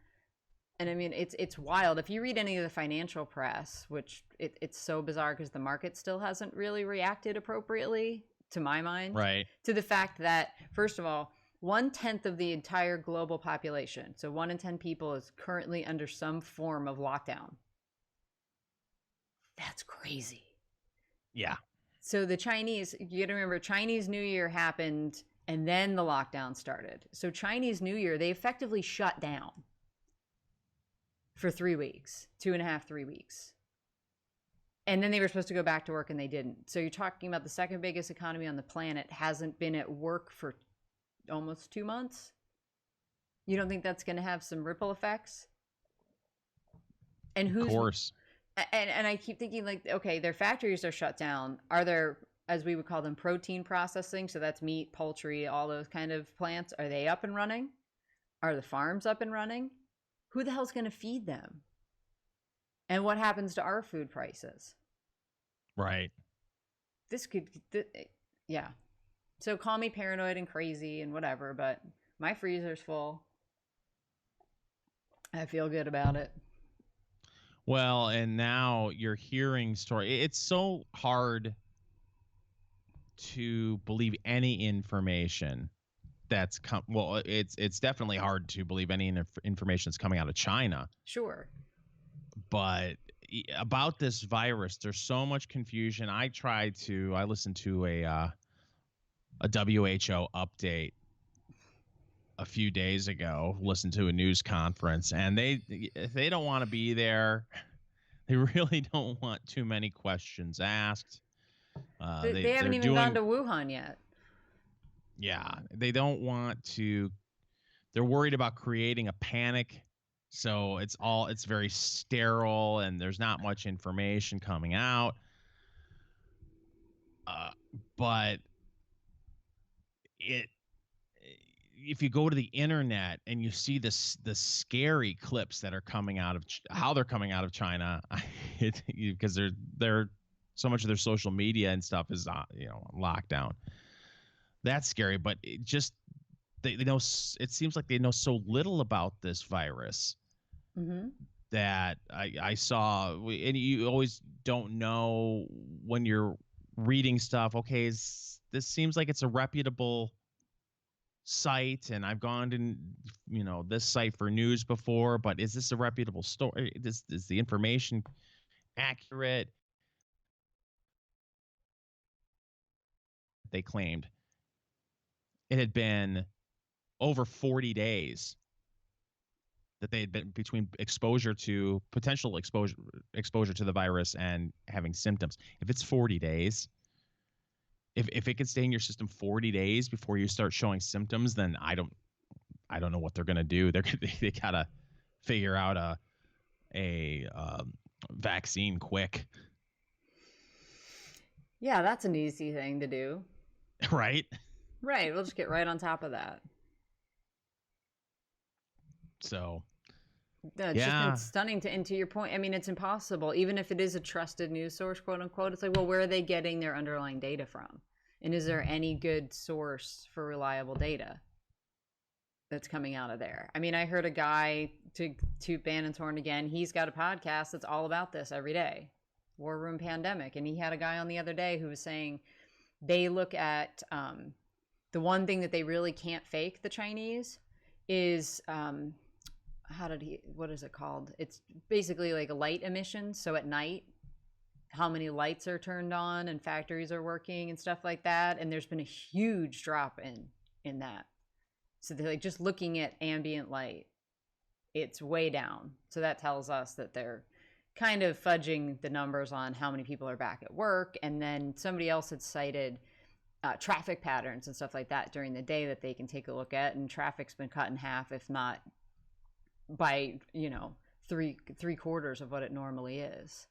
Speaker 2: And I mean, it's wild. If you read any of the financial press, which it's so bizarre because the market still hasn't really reacted appropriately, to my mind,
Speaker 1: Right.
Speaker 2: to the fact that, first of all, 1/10 of the entire global population, so 1 in 10 people, is currently under some form of lockdown. That's crazy.
Speaker 1: Yeah.
Speaker 2: So the Chinese, you got to remember, Chinese New Year happened and then the lockdown started. So Chinese New Year, they effectively shut down for 3 weeks, 2.5, 3 weeks. And then they were supposed to go back to work and they didn't. So you're talking about the second biggest economy on the planet hasn't been at work for almost 2 months. You don't think that's going to have some ripple effects? And who's,
Speaker 1: of course.
Speaker 2: And I keep thinking, like, okay, their factories are shut down. Are there, as we would call them, protein processing? So that's meat, poultry, all those kind of plants. Are they up and running? Are the farms up and running? Who the hell's going to feed them? And what happens to our food prices?
Speaker 1: Right.
Speaker 2: Yeah. So call me paranoid and crazy and whatever, but my freezer's full. I feel good about it.
Speaker 1: Well, and now you're hearing story. It's so hard to believe any information that's it's definitely hard to believe any information that's coming out of China.
Speaker 2: Sure.
Speaker 1: But about this virus, there's so much confusion. I listened to a WHO update a few days ago, listened to a news conference, and they don't want to be there. They really don't want too many questions asked.
Speaker 2: They haven't even gone to Wuhan yet.
Speaker 1: Yeah, they don't want to. They're worried about creating a panic. So it's very sterile and there's not much information coming out. But if you go to the internet and you see the scary clips that are coming out of how they're coming out of China, because they're so much of their social media and stuff is locked down. That's scary, but they know. It seems like they know so little about this virus. Mm-hmm. That I saw, and you always don't know when you're reading stuff. Okay, this seems like it's a reputable site, and I've gone to this site for news before, but is this a reputable story? Is the information accurate? They claimed it had been over 40 days that they had been between potential exposure to the virus and having symptoms. If it's 40 days, if it can stay in your system 40 days before you start showing symptoms, then I don't know what they're going to do. They got to figure out a vaccine quick.
Speaker 2: Yeah, that's an easy thing to do.
Speaker 1: Right?
Speaker 2: Right. We'll just get right on top of that.
Speaker 1: So
Speaker 2: it's just been stunning and to your point. I mean, it's impossible. Even if it is a trusted news source, quote unquote, it's like, well, where are they getting their underlying data from? And is there any good source for reliable data that's coming out of there? I mean, I heard a guy, to toot Bannon's horn again, he's got a podcast that's all about this every day, War Room Pandemic. And he had a guy on the other day who was saying they look at the one thing that they really can't fake, the Chinese, is what is it called? It's basically like a light emission. So at night, how many lights are turned on and factories are working and stuff like that. And there's been a huge drop in that. So they're like, just looking at ambient light, it's way down. So that tells us that they're kind of fudging the numbers on how many people are back at work. And then somebody else had cited traffic patterns and stuff like that during the day that they can take a look at. And traffic's been cut in half, if not by three quarters of what it normally is.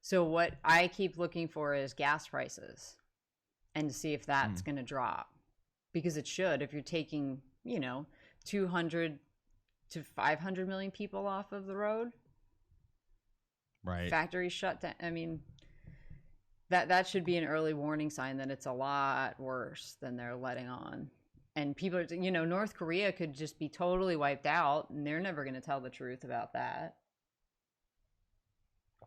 Speaker 2: So what I keep looking for is gas prices and to see if that's going to drop. because it should. If you're taking, 200 to 500 million people off of the road,
Speaker 1: right?
Speaker 2: Factories shut down. I mean, that should be an early warning sign that it's a lot worse than they're letting on. And people are, North Korea could just be totally wiped out, and they're never going to tell the truth about that.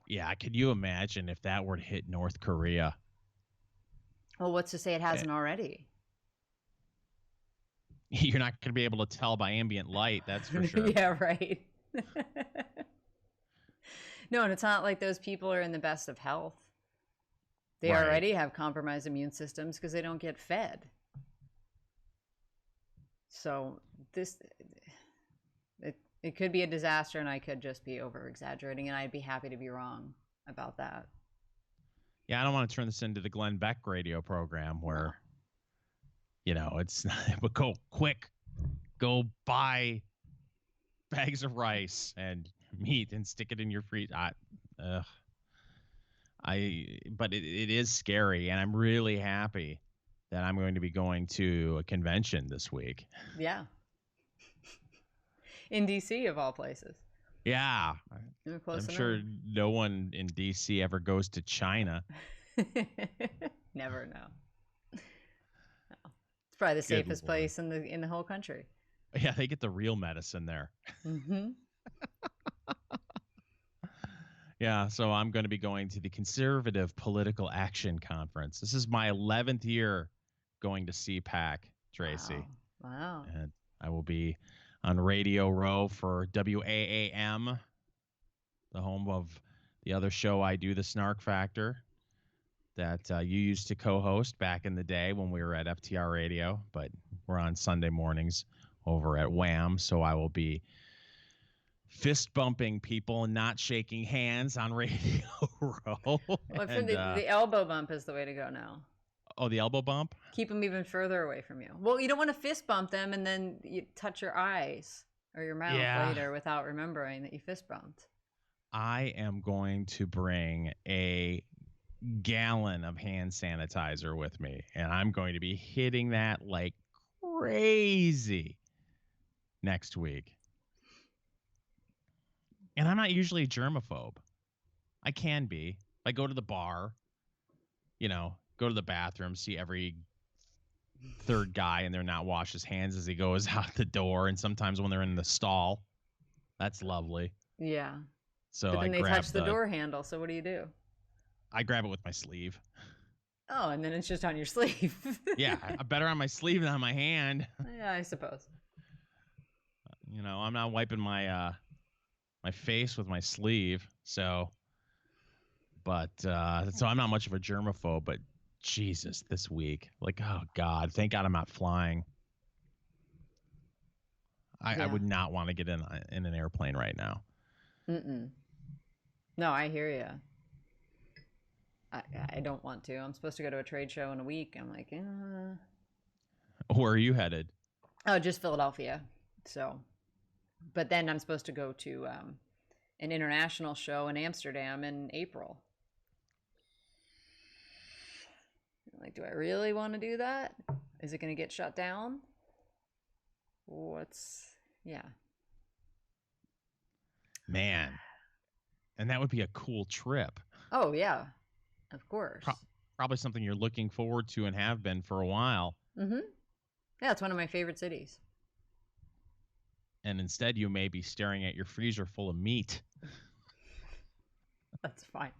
Speaker 1: Yeah, could you imagine if that were to hit North Korea?
Speaker 2: Well, what's to say it hasn't already?
Speaker 1: You're not going to be able to tell by ambient light, that's for sure.
Speaker 2: Yeah, right. No, and it's not like those people are in the best of health. They already have compromised immune systems because they don't get fed. So it could be a disaster, and I could just be over exaggerating, and I'd be happy to be wrong about that.
Speaker 1: Yeah, I don't want to turn this into the Glenn Beck radio program where, it's not, but go quick, go buy bags of rice and meat and stick it in your freezer. But it is scary, and I'm really happy that I'm going to be going to a convention this week.
Speaker 2: Yeah. In DC, of all places.
Speaker 1: Yeah. I'm sure no one in DC ever goes to China.
Speaker 2: Never know. No. It's probably the safest place in the whole country.
Speaker 1: Yeah, they get the real medicine there.
Speaker 2: Mm-hmm.
Speaker 1: Yeah, so I'm going to be going to the Conservative Political Action Conference. This is my 11th year going to CPAC, Tracy.
Speaker 2: Wow.
Speaker 1: And I will be on Radio Row for WAAM, the home of the other show I do, The Snark Factor, that you used to co-host back in the day when we were at FTR Radio, but we're on Sunday mornings over at Wham, so I will be fist bumping people and not shaking hands on Radio Row.
Speaker 2: Well, the elbow bump is the way to go now.
Speaker 1: Oh, the elbow bump?
Speaker 2: Keep them even further away from you. Well, you don't want to fist bump them and then you touch your eyes or your mouth later without remembering that you fist bumped.
Speaker 1: I am going to bring a gallon of hand sanitizer with me, and I'm going to be hitting that like crazy next week. And I'm not usually a germaphobe. I can be. I go to the bar, go to the bathroom, see every third guy in there not wash his hands as he goes out the door. And sometimes when they're in the stall, that's lovely.
Speaker 2: Yeah.
Speaker 1: So
Speaker 2: but then they touch the door handle. So what do?
Speaker 1: I grab it with my sleeve.
Speaker 2: Oh, and then it's just on your sleeve.
Speaker 1: Yeah, better on my sleeve than on my hand.
Speaker 2: Yeah, I suppose.
Speaker 1: I'm not wiping my face with my sleeve, so I'm not much of a germaphobe, but Jesus, this week, like, oh God, thank God I'm not flying. I would not want to get in an airplane right now.
Speaker 2: No, I hear you. I don't want to. I'm supposed to go to a trade show in a week. I'm like,
Speaker 1: Where are you headed?
Speaker 2: Oh, just Philadelphia. So, but then I'm supposed to go to an international show in Amsterdam in April. Like, do I really want to do that? Is it going to get shut down? Yeah.
Speaker 1: Man. And that would be a cool trip.
Speaker 2: Oh, yeah. Of course.
Speaker 1: Probably something you're looking forward to and have been for a while.
Speaker 2: Mm-hmm. Yeah, it's one of my favorite cities.
Speaker 1: And instead, you may be staring at your freezer full of meat.
Speaker 2: That's fine.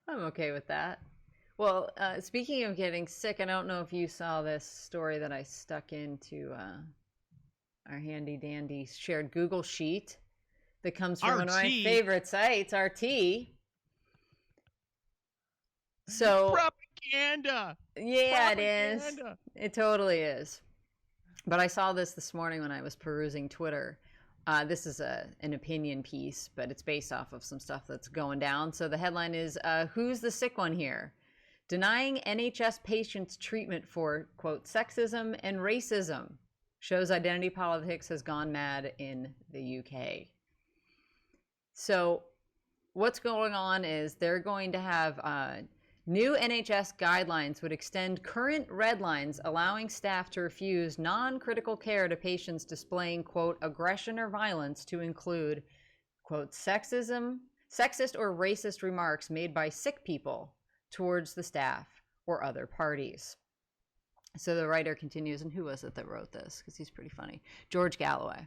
Speaker 2: I'm okay with that. Well, speaking of getting sick, I don't know if you saw this story that I stuck into our handy dandy shared Google sheet that comes from one of my favorite sites, RT. So
Speaker 1: propaganda.
Speaker 2: Yeah, propaganda. It is. It totally is. But I saw this morning when I was perusing Twitter. This is an opinion piece, but it's based off of some stuff that's going down. So the headline is, who's the sick one here? Denying NHS patients treatment for, quote, sexism and racism. Shows identity politics has gone mad in the UK. So what's going on is they're going to have New NHS guidelines would extend current red lines, allowing staff to refuse non-critical care to patients displaying, quote, aggression or violence to include, quote, sexist or racist remarks made by sick people towards the staff or other parties. So the writer continues, and who was it that wrote this? Because he's pretty funny. George Galloway.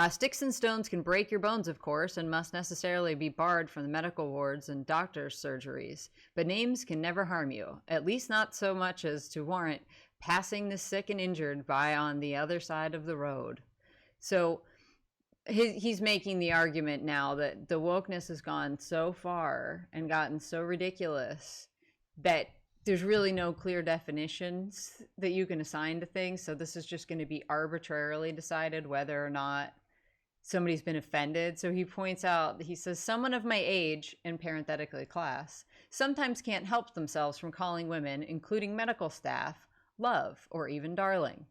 Speaker 2: Sticks and stones can break your bones, of course, and must necessarily be barred from the medical wards and doctors' surgeries. But names can never harm you, at least not so much as to warrant passing the sick and injured by on the other side of the road. So he's making the argument now that the wokeness has gone so far and gotten so ridiculous that there's really no clear definitions that you can assign to things. So this is just going to be arbitrarily decided whether or not somebody's been offended. So he points out, he says, someone of my age, and parenthetically class, sometimes can't help themselves from calling women, including medical staff, love or even darling.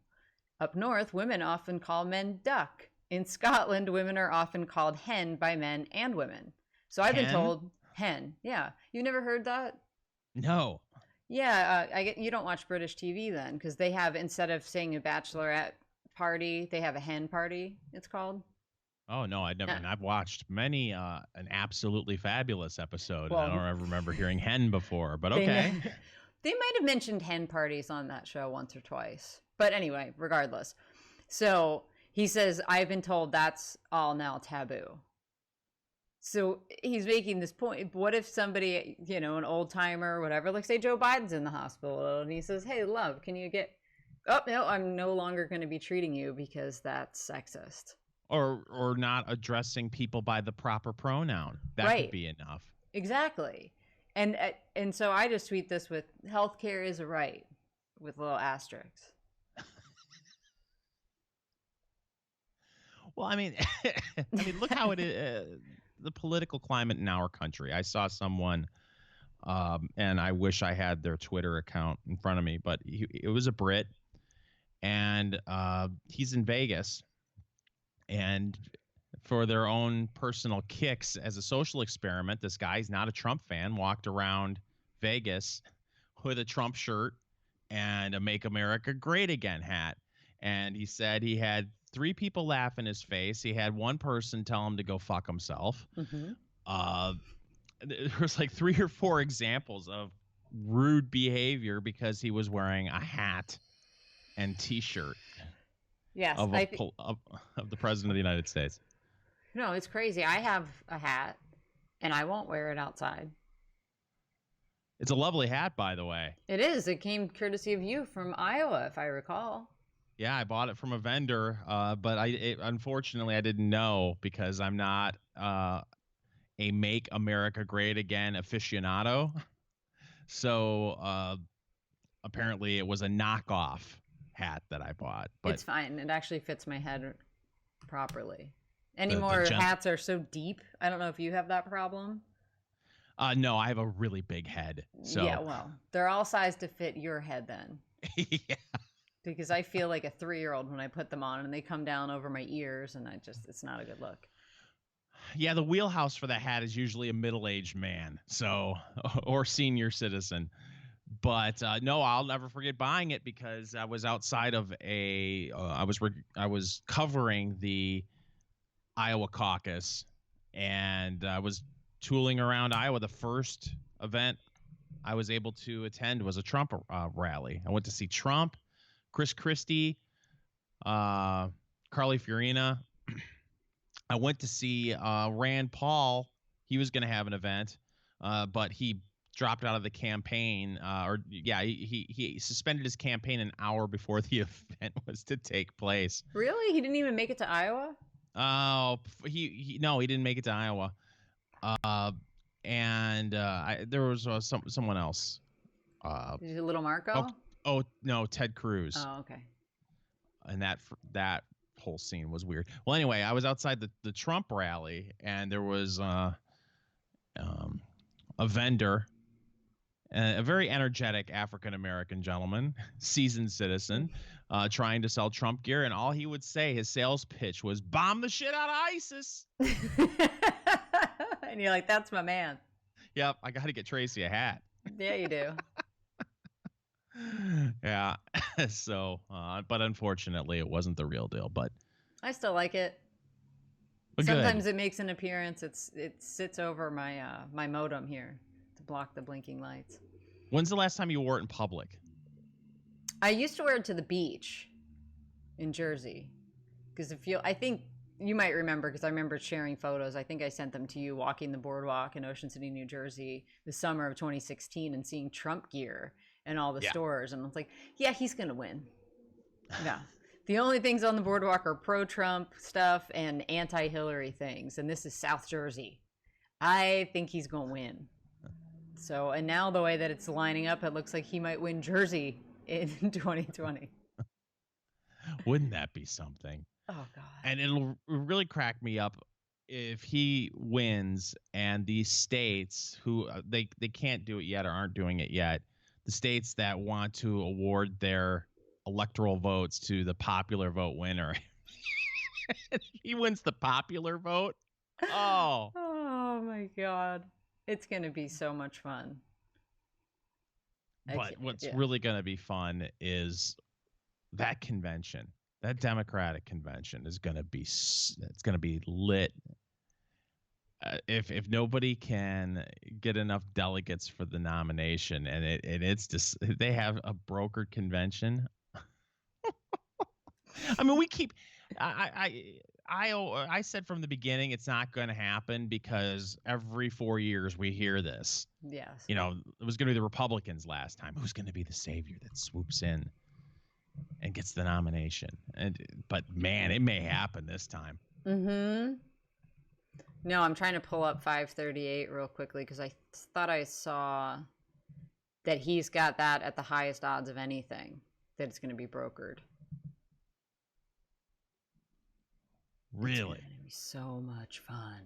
Speaker 2: Up north, women often call men duck. In Scotland, women are often called hen by men and women. So I've been told hen. Yeah. You never heard that?
Speaker 1: No.
Speaker 2: Yeah, you don't watch British TV then, because they have, instead of saying a bachelorette party, they have a hen party, it's called.
Speaker 1: Oh, no, I never. And I've watched many an absolutely fabulous episode.
Speaker 2: Well,
Speaker 1: I don't ever remember hearing hen before, but
Speaker 2: They
Speaker 1: okay.
Speaker 2: They might have mentioned hen parties on that show once or twice. But anyway, regardless. So he says, I've been told that's all now taboo. So he's making this point. What if somebody, an old timer or whatever, like say Joe Biden's in the hospital and he says, hey, love, can you get, oh, no, I'm no longer going to be treating you because that's sexist.
Speaker 1: Or not addressing people by the proper pronoun. That could be enough.
Speaker 2: Exactly. And so I just tweet this with healthcare is a right with little asterisks.
Speaker 1: Well, I mean, look how it is. The political climate in our country. I saw someone, and I wish I had their Twitter account in front of me, but it was a Brit, and he's in Vegas, and for their own personal kicks as a social experiment, this guy's not a Trump fan, walked around Vegas with a Trump shirt and a Make America Great Again hat. And he said he had 3 people laugh in his face. He had one person tell him to go fuck himself. Mm-hmm. There was like 3 or 4 examples of rude behavior because he was wearing a hat and T-shirt.
Speaker 2: Yes,
Speaker 1: of the President of the United States.
Speaker 2: No, it's crazy. I have a hat, and I won't wear it outside.
Speaker 1: It's a lovely hat, by the way.
Speaker 2: It is. It came courtesy of you from Iowa, if I recall.
Speaker 1: Yeah, I bought it from a vendor, but unfortunately I didn't know because I'm not a Make America Great Again aficionado. So apparently it was a knockoff hat that I bought. But
Speaker 2: it's fine. It actually fits my head properly. More hats are so deep. I don't know if you have that problem.
Speaker 1: No, I have a really bbig head. So
Speaker 2: yeah, well, they're all sized to fit your head then.
Speaker 1: Yeah.
Speaker 2: Because I feel like a 3-year-old when I put them on and they come down over my ears and it's not a good look.
Speaker 1: Yeah, the wheelhouse for that hat is usually a middle-aged man, or senior citizen. But no, I'll never forget buying it because I was outside of I was covering the Iowa caucus, and I was tooling around Iowa. The first event I was able to attend was a Trump rally. I went to see Trump, Chris Christie, Carly Fiorina. I went to see Rand Paul. He was going to have an event, but he dropped out of the campaign. He suspended his campaign an hour before the event was to take place.
Speaker 2: Really? He didn't even make it to Iowa?
Speaker 1: Oh, he didn't make it to Iowa. There was someone else.
Speaker 2: Is it Little Marco?
Speaker 1: Oh no, Ted Cruz.
Speaker 2: Oh, okay.
Speaker 1: And that whole scene was weird. Well, anyway, I was outside the Trump rally, and there was a vendor, a very energetic African American gentleman, seasoned citizen, trying to sell Trump gear, and all he would say, his sales pitch was "bomb the shit out of ISIS."
Speaker 2: And you're like, "That's my man."
Speaker 1: Yep, I got to get Tracy a hat.
Speaker 2: Yeah, you do.
Speaker 1: Yeah. So, but unfortunately, it wasn't the real deal. But
Speaker 2: I still like it. Sometimes
Speaker 1: good.
Speaker 2: it makes an appearance. It sits over my my modem here to block the blinking lights.
Speaker 1: When's the last time you wore it in public?
Speaker 2: I used to wear it to the beach in Jersey because I think you might remember because I remember sharing photos. I think I sent them to you walking the boardwalk in Ocean City, New Jersey, the summer of 2016, and seeing Trump gear in all the stores, and I was like, yeah, he's gonna win. Yeah. The only things on the boardwalk are pro-Trump stuff and anti-Hillary things, and this is South Jersey. I think he's going to win. So, and now the way that it's lining up, it looks like he might win Jersey in 2020.
Speaker 1: Wouldn't that be something?
Speaker 2: Oh, God.
Speaker 1: And it'll really crack me up if he wins and these states who they can't do it yet or aren't doing it yet, the states that want to award their electoral votes to the popular vote winner. He wins the popular vote. Oh.
Speaker 2: Oh, my God. It's going to be so much fun.
Speaker 1: But what's really going to be fun is that convention. That Democratic convention is going to be lit. If nobody can get enough delegates for the nomination, and it's just they have a brokered convention. I mean, we keep. I said from the beginning it's not going to happen because every 4 years we hear this.
Speaker 2: Yes.
Speaker 1: You know, it was going to be the Republicans last time. Who's going to be the savior that swoops in and gets the nomination? But man, it may happen this time.
Speaker 2: Mm-hmm. No, I'm trying to pull up 538 real quickly because I thought I saw that he's got that at the highest odds of anything that it's going to be brokered.
Speaker 1: Really?
Speaker 2: It's going to be so much fun.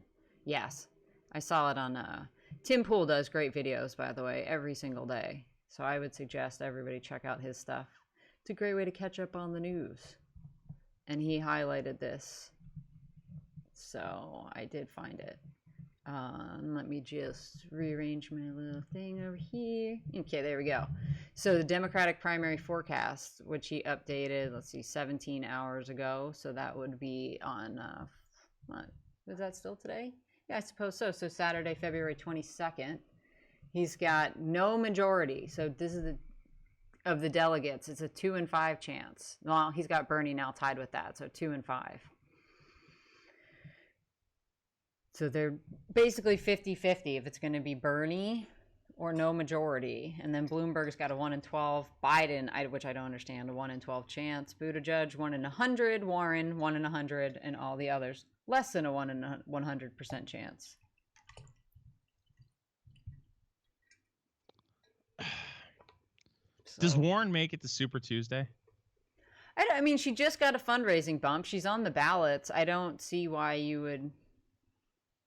Speaker 2: Yes. I saw it on Tim Pool does great videos, by the way, every single day. So I would suggest everybody check out his stuff. It's a great way to catch up on the news. And he highlighted this. So I did find it. Let me just rearrange my little thing over here. Okay, there we go. So the Democratic primary forecast, which he updated, let's see, 17 hours ago. So that would be on, is that still today? Yeah, I suppose so. So Saturday, February 22nd. He's got no majority. So this is of the delegates. It's a 2 in 5 chance. Well, he's got Bernie now tied with that. So 2 in 5. So they're basically 50-50 if it's going to be Bernie or no majority. And then Bloomberg's got a 1 in 12. Biden, which I don't understand, a 1 in 12 chance. Buttigieg, 1 in 100. Warren, 1 in 100. And all the others, less than a 1 in 100% chance.
Speaker 1: Does Warren make it to Super Tuesday?
Speaker 2: I mean, she just got a fundraising bump. She's on the ballots. I don't see why you would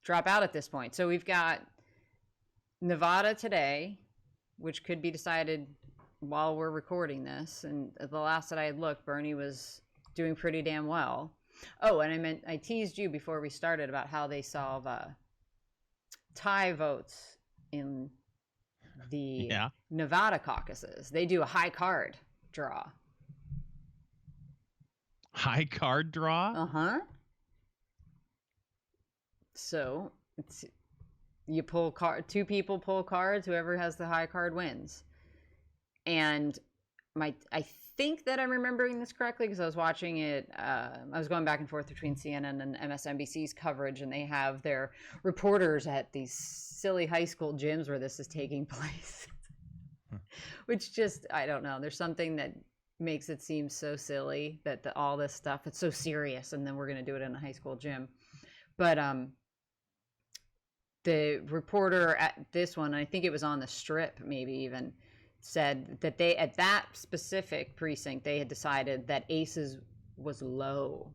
Speaker 2: drop out at this point. So we've got Nevada today, which could be decided while we're recording this. And the last that I had looked, Bernie was doing pretty damn well. Oh, and I teased you before we started about how they solve tie votes in the Nevada caucuses. They do a high card draw.
Speaker 1: High card draw?
Speaker 2: Uh-huh. So it's you pull two people pull cards, whoever has the high card wins. And I think that I'm remembering this correctly because I was watching it. I was going back and forth between CNN and MSNBC's coverage, and they have their reporters at these silly high school gyms where this is taking place. Which just, I don't know. There's something that makes it seem so silly that all this stuff, it's so serious, and then we're going to do it in a high school gym. But the reporter at this one, I think it was on the Strip maybe even, said that they, at that specific precinct, they had decided that aces was low,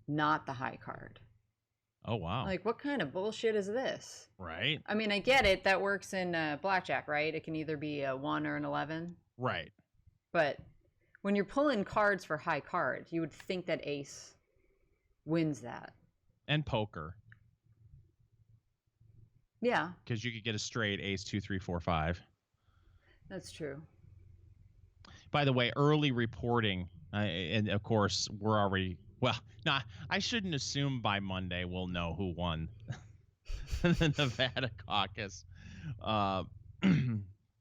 Speaker 2: not the high card.
Speaker 1: Oh, wow.
Speaker 2: Like, what kind of bullshit is this?
Speaker 1: Right.
Speaker 2: I mean, I get it. That works in blackjack, right? It can either be a 1 or an 11.
Speaker 1: Right.
Speaker 2: But when you're pulling cards for high card, you would think that ace wins that.
Speaker 1: And poker.
Speaker 2: Yeah.
Speaker 1: Because you could get a straight ace 2, 3, 4, 5.
Speaker 2: That's true.
Speaker 1: By the way, early reporting, and of course, we're already, well, no, I shouldn't assume by Monday we'll know who won the Nevada caucus. Uh,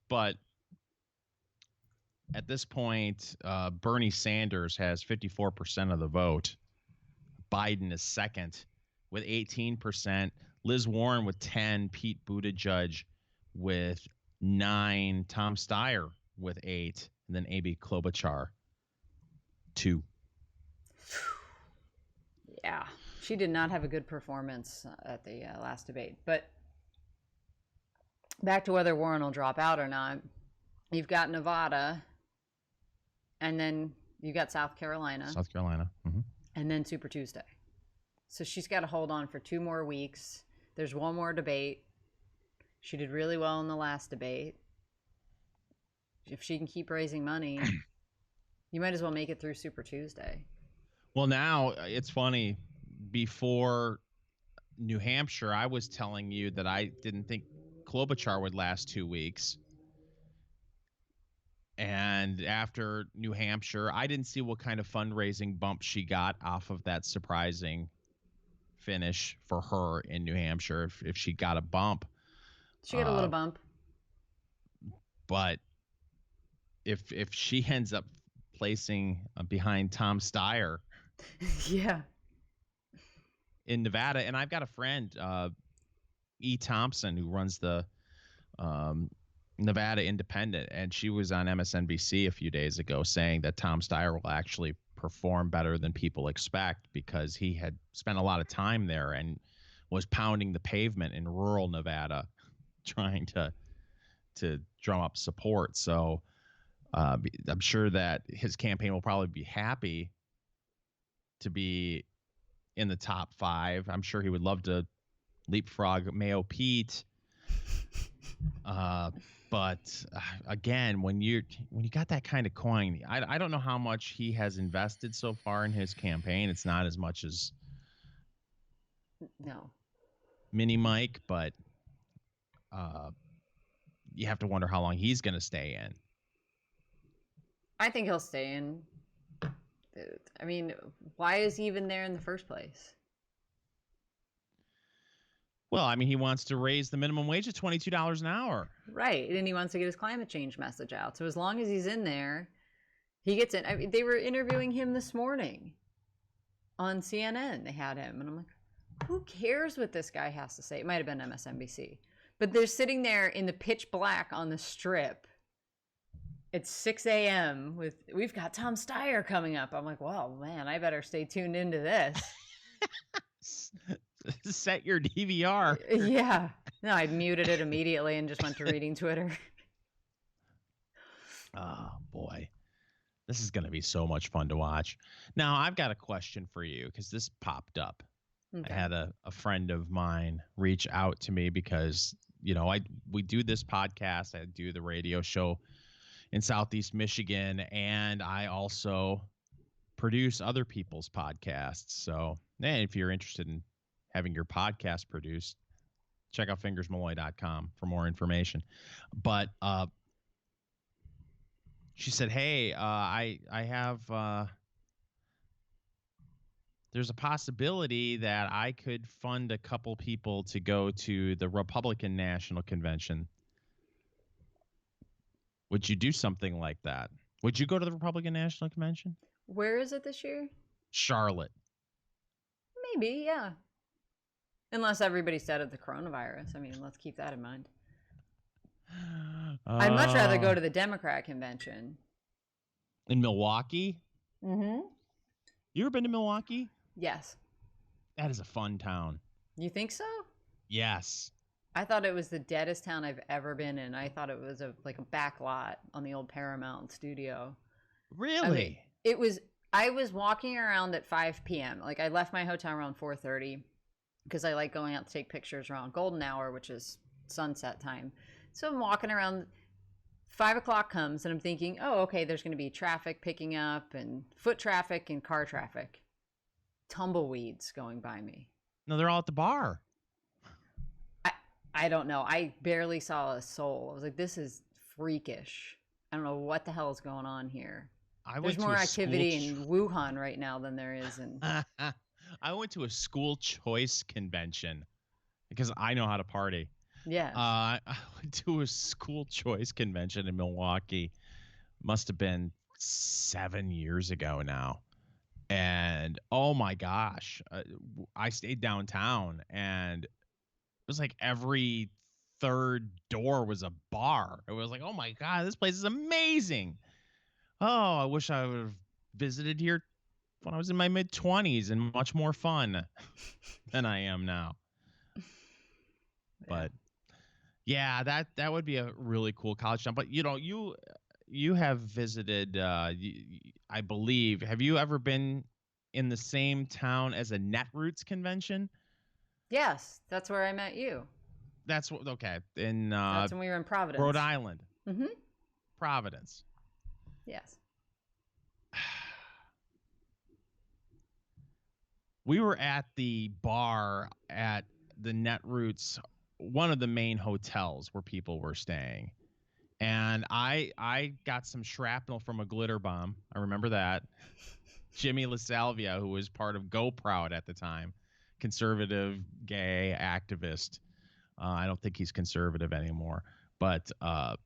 Speaker 1: but at this point, Bernie Sanders has 54% of the vote. Biden is second with 18%. Liz Warren with 10. Pete Buttigieg with 9. Tom Steyer with 8. And then Amy Klobuchar, 2.
Speaker 2: Yeah, she did not have a good performance at the last debate. But back to whether Warren will drop out or not. You've got Nevada, and then you got South Carolina.
Speaker 1: Mm-hmm.
Speaker 2: And then Super Tuesday. So she's got to hold on for 2 more weeks. There's one more debate. She did really well in the last debate. If she can keep raising money, you might as well make it through Super Tuesday.
Speaker 1: Well, now it's funny. Before New Hampshire, I was telling you that I didn't think Klobuchar would last 2 weeks. And after New Hampshire, I didn't see what kind of fundraising bump she got off of that surprising finish for her in New Hampshire, if she got a bump.
Speaker 2: She got a little bump.
Speaker 1: But if she ends up placing behind Tom Steyer
Speaker 2: yeah,
Speaker 1: in Nevada, and I've got a friend, E. Thompson, who runs the Nevada Independent, and she was on MSNBC a few days ago saying that Tom Steyer will actually perform better than people expect because he had spent a lot of time there and was pounding the pavement in rural Nevada trying to drum up support. So I'm sure that his campaign will probably be happy to be in the top 5. I'm sure he would love to leapfrog Mayo Pete. But again, when you got that kind of coin, I don't know how much he has invested so far in his campaign. It's not as much as Mini Mike, but you have to wonder how long he's going to stay in.
Speaker 2: I think he'll stay in. I mean, why is he even there in the first place?
Speaker 1: Well, I mean, he wants to raise the minimum wage to $22 an hour.
Speaker 2: Right. And he wants to get his climate change message out. So as long as he's in there, he gets in. I mean, they were interviewing him this morning on CNN. They had him. And I'm like, who cares what this guy has to say? It might have been MSNBC. But they're sitting there in the pitch black on the strip. It's 6 a.m. We've got Tom Steyer coming up. I'm like, well, man, I better stay tuned into this.
Speaker 1: Set your DVR.
Speaker 2: Yeah. No, I muted it immediately and just went to reading Twitter.
Speaker 1: Oh, boy. This is going to be so much fun to watch. Now, I've got a question for you because this popped up. Okay. I had a friend of mine reach out to me because, we do this podcast. I do the radio show in Southeast Michigan, and I also produce other people's podcasts. So, if you're interested in having your podcast produced, check out fingersmalloy.com for more information. But she said, hey, I have there's a possibility that I could fund a couple people to go to the Republican National Convention. Would you do something like that? Would you go to the Republican National Convention?
Speaker 2: Where is it this year?
Speaker 1: Charlotte.
Speaker 2: Maybe, yeah. Unless everybody said it, the coronavirus. I mean, let's keep that in mind. I'd much rather go to the Democrat convention.
Speaker 1: In Milwaukee?
Speaker 2: Mm-hmm.
Speaker 1: You ever been to Milwaukee?
Speaker 2: Yes.
Speaker 1: That is a fun town.
Speaker 2: You think so?
Speaker 1: Yes.
Speaker 2: I thought it was the deadest town I've ever been in. I thought it was like a back lot on the old Paramount studio.
Speaker 1: Really?
Speaker 2: I mean, I was walking around at 5 p.m. Like, I left my hotel around 4:30 because I like going out to take pictures around golden hour, which is sunset time. So I'm walking around. 5 o'clock comes and I'm thinking, oh, okay, there's going to be traffic picking up and foot traffic and car traffic. Tumbleweeds going by me.
Speaker 1: No, they're all at the bar.
Speaker 2: I don't know. I barely saw a soul. I was like, this is freakish. I don't know what the hell is going on here.
Speaker 1: I
Speaker 2: There's
Speaker 1: went to
Speaker 2: more
Speaker 1: a
Speaker 2: activity in Wuhan right now than there is in.
Speaker 1: I went to a school choice convention because I know how to party.
Speaker 2: Yes.
Speaker 1: I went to a school choice convention in Milwaukee. Must have been 7 years ago now. And oh my gosh, I stayed downtown, and it was like every third door was a bar. It was like, oh my God, this place is amazing. Oh, I wish I would have visited here when I was in my mid-20s and much more fun than I am now. But yeah, that would be a really cool college town. But you have visited, I believe. Have you ever been in the same town as a Netroots convention?
Speaker 2: Yes, that's where I met you.
Speaker 1: That's what. Okay, in
Speaker 2: That's when we were in Providence,
Speaker 1: Rhode Island.
Speaker 2: Mm-hmm.
Speaker 1: Providence.
Speaker 2: Yes.
Speaker 1: We were at the bar at the Netroots, one of the main hotels where people were staying. And I got some shrapnel from a glitter bomb. I remember that. Jimmy LaSalvia, who was part of Go Proud at the time, conservative, gay activist. I don't think he's conservative anymore. But, the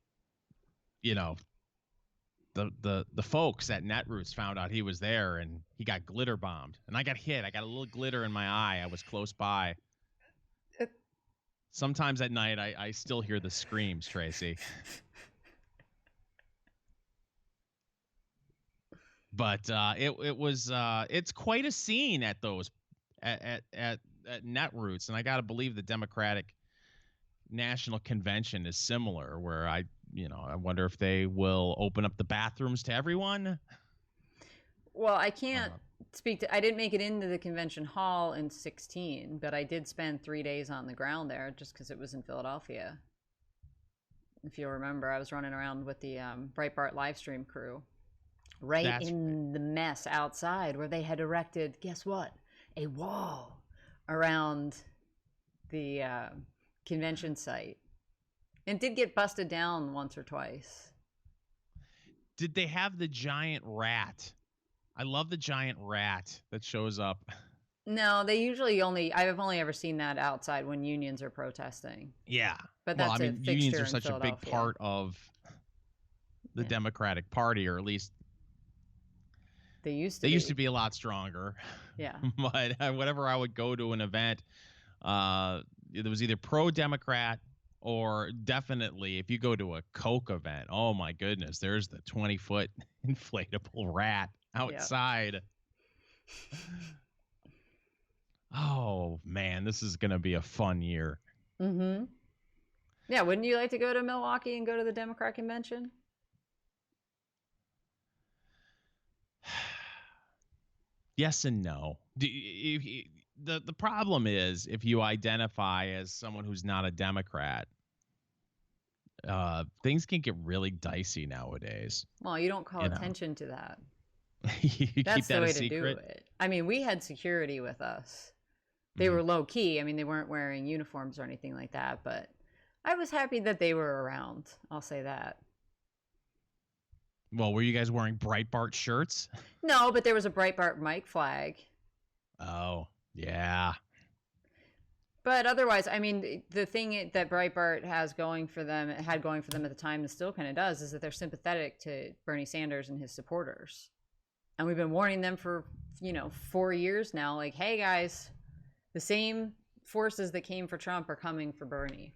Speaker 1: folks at Netroots found out he was there, and he got glitter bombed. And I got hit. I got a little glitter in my eye. I was close by. Sometimes at night, I still hear the screams, Tracy. But it's quite a scene at those at Netroots, and I got to believe the Democratic National Convention is similar, where I wonder if they will open up the bathrooms to everyone.
Speaker 2: Well, I can't speak to. I didn't make it into the convention hall in 2016, but I did spend 3 days on the ground there just because it was in Philadelphia. If you'll remember, I was running around with the Breitbart livestream crew. In the mess outside where they had erected, guess what? A wall around the convention site. And it did get busted down once or twice.
Speaker 1: Did they have the giant rat? I love the giant rat that shows up.
Speaker 2: No, they usually I've only ever seen that outside when unions are protesting.
Speaker 1: Yeah.
Speaker 2: But that's a fixture
Speaker 1: unions are
Speaker 2: in
Speaker 1: such a big part of the Democratic Party, or at least
Speaker 2: they used
Speaker 1: to be a lot stronger.
Speaker 2: Yeah.
Speaker 1: But whenever I would go to an event, it was either pro-Democrat, or definitely if you go to a Coke event, oh my goodness, there's the 20-foot inflatable rat outside. Yep. Oh man, this is going to be a fun year.
Speaker 2: Mm-hmm. Yeah, wouldn't you like to go to Milwaukee and go to the Democrat convention?
Speaker 1: Yes and no. The problem is, if you identify as someone who's not a Democrat, things can get really dicey nowadays.
Speaker 2: Well, you don't call attention to that.
Speaker 1: You
Speaker 2: That's
Speaker 1: keep that
Speaker 2: the way
Speaker 1: a secret?
Speaker 2: to do it. I mean, we had security with us. They were low key. I mean, they weren't wearing uniforms or anything like that, but I was happy that they were around. I'll say that.
Speaker 1: Well, were you guys wearing Breitbart shirts?
Speaker 2: No, but there was a Breitbart mic flag.
Speaker 1: Oh, yeah.
Speaker 2: But otherwise, I mean, the thing that Breitbart had going for them at the time, and still kind of does, is that they're sympathetic to Bernie Sanders and his supporters. And we've been warning them for, 4 years now, like, hey guys, the same forces that came for Trump are coming for Bernie.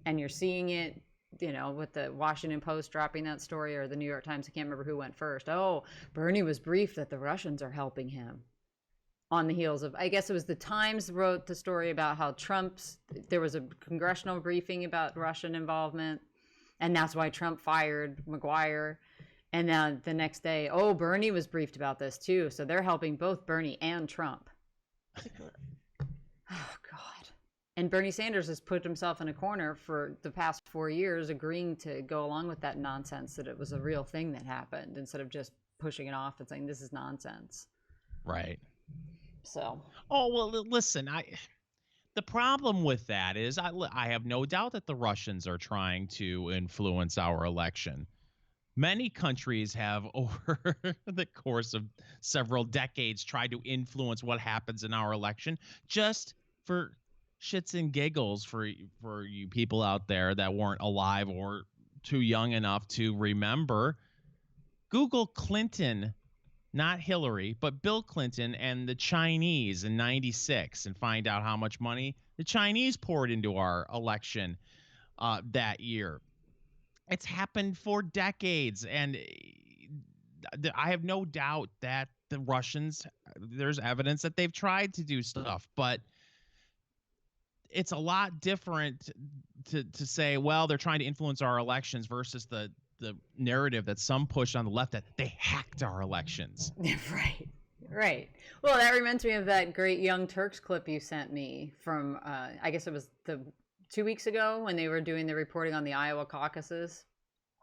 Speaker 2: And you're seeing it, with the Washington Post dropping that story, or the New York Times, I can't remember who went first. Oh, Bernie was briefed that the Russians are helping him. On the heels of, I guess it was the Times wrote the story about how there was a congressional briefing about Russian involvement, and that's why Trump fired McGuire. And then the next day, oh, Bernie was briefed about this too. So they're helping both Bernie and Trump. Oh, God. And Bernie Sanders has put himself in a corner for the past 4 years, agreeing to go along with that nonsense, that it was a real thing that happened, instead of just pushing it off and saying this is nonsense.
Speaker 1: Right.
Speaker 2: So.
Speaker 1: Oh, well, listen, The problem with that is I have no doubt that the Russians are trying to influence our election. Many countries have, over the course of several decades, tried to influence what happens in our election just for shits and giggles for you people out there that weren't alive or too young enough to remember. Google Clinton, not Hillary, but Bill Clinton and the Chinese in 96 and find out how much money the Chinese poured into our election that year. It's happened for decades. And I have no doubt that the Russians, there's evidence that they've tried to do stuff, but it's a lot different to say, well, they're trying to influence our elections versus the narrative that some push on the left that they hacked our elections.
Speaker 2: Right. Well, that reminds me of that great Young Turks clip you sent me from, I guess it was 2 weeks ago when they were doing the reporting on the Iowa caucuses.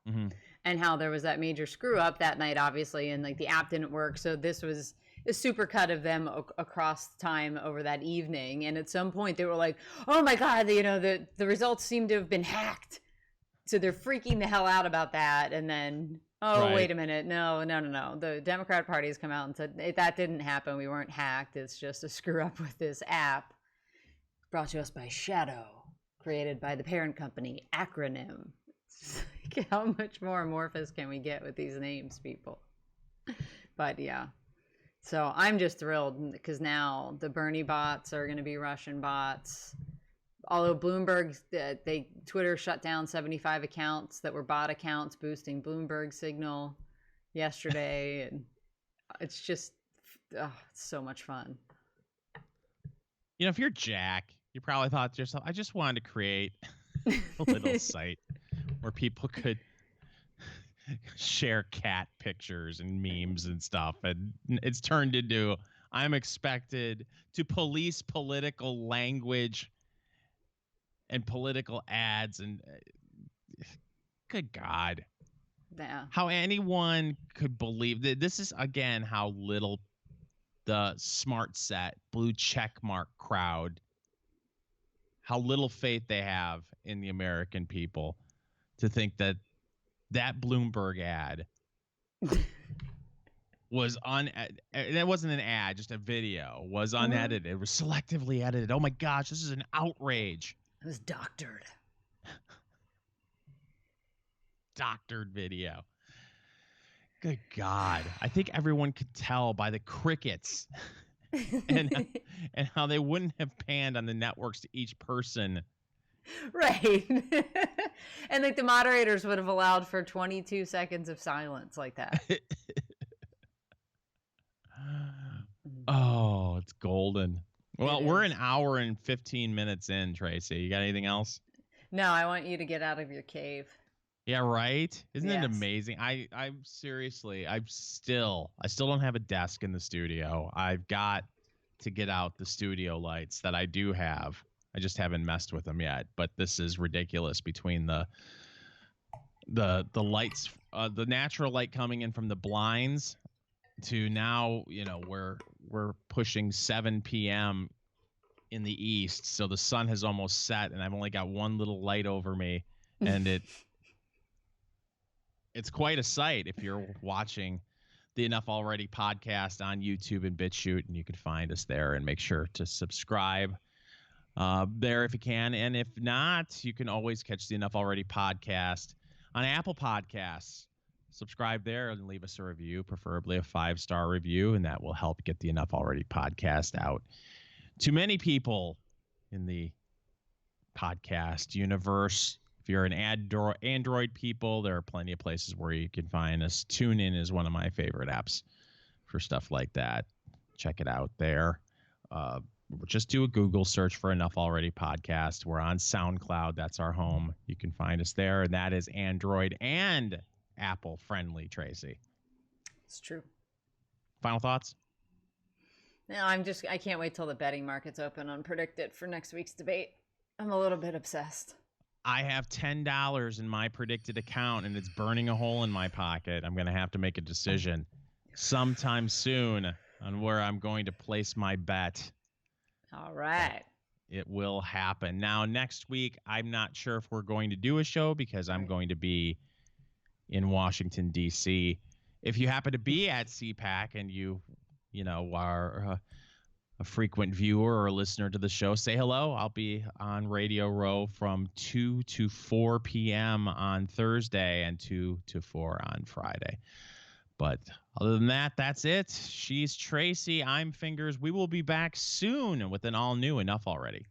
Speaker 2: Mm-hmm. And how there was that major screw up that night, obviously, and like the app didn't work. So this was a super cut of them across time over that evening. And at some point they were like, oh my God, the results seem to have been hacked. So they're freaking the hell out about that. And then, wait a minute. No. The Democrat Party has come out and said that didn't happen. We weren't hacked. It's just a screw up with this app brought to us by Shadow, created by the parent company, Acronym. Like, how much more amorphous can we get with these names, people? But yeah. So I'm just thrilled because now the Bernie bots are going to be Russian bots. Although Bloomberg, Twitter shut down 75 accounts that were bot accounts boosting Bloomberg signal yesterday. And it's just, it's so much fun.
Speaker 1: If you're Jack, you probably thought to yourself, I just wanted to create a little site where people could share cat pictures and memes and stuff. And it's turned into, I'm expected to police political language and political ads. And good God.
Speaker 2: Yeah.
Speaker 1: How anyone could believe that. This is, again, how little the smart set, blue checkmark crowd, how little faith they have in the American people to think that Bloomberg ad was it wasn't an ad, just a video, was unedited. It was selectively edited. Oh my gosh, this is an outrage.
Speaker 2: It was doctored.
Speaker 1: Doctored video. Good God. I think everyone could tell by the crickets and how they wouldn't have panned on the networks to each person.
Speaker 2: Right. And like the moderators would have allowed for 22 seconds of silence like that.
Speaker 1: Oh, it's golden. Well, we're an hour and 15 minutes in, Tracy. You got anything else?
Speaker 2: No, I want you to get out of your cave.
Speaker 1: Yeah, right? Isn't it amazing? I'm seriously, I still don't have a desk in the studio. I've got to get out the studio lights that I do have. I just haven't messed with them yet, but this is ridiculous between the lights, the natural light coming in from the blinds to now, we're pushing 7 p.m. in the east. So the sun has almost set and I've only got one little light over me, and it's quite a sight if you're watching the Enough Already podcast on YouTube and BitChute, and you can find us there, and make sure to subscribe there if you can. And if not, you can always catch the Enough Already podcast on Apple Podcasts. Subscribe there and leave us a review, preferably a 5-star review, and that will help get the Enough Already podcast out to many people in the podcast universe. If you're an Android people, there are plenty of places where you can find us. TuneIn is one of my favorite apps for stuff like that. Check it out there. Just do a Google search for Enough Already podcast. We're on SoundCloud. That's our home. You can find us there. And that is Android and Apple friendly, Tracy.
Speaker 2: It's true.
Speaker 1: Final thoughts?
Speaker 2: No, I can't wait till the betting markets open on Predicted for next week's debate. I'm a little bit obsessed.
Speaker 1: I have $10 in my Predicted account, and it's burning a hole in my pocket. I'm going to have to make a decision sometime soon on where I'm going to place my bet.
Speaker 2: All right.
Speaker 1: It will happen. Now, next week, I'm not sure if we're going to do a show because I'm going to be in Washington, D.C. If you happen to be at CPAC and you are a frequent viewer or listener to the show, say hello. I'll be on Radio Row from 2 to 4 p.m. on Thursday and 2 to 4 on Friday. But other than that, that's it. She's Tracy. I'm Fingers. We will be back soon with an all new Enough Already.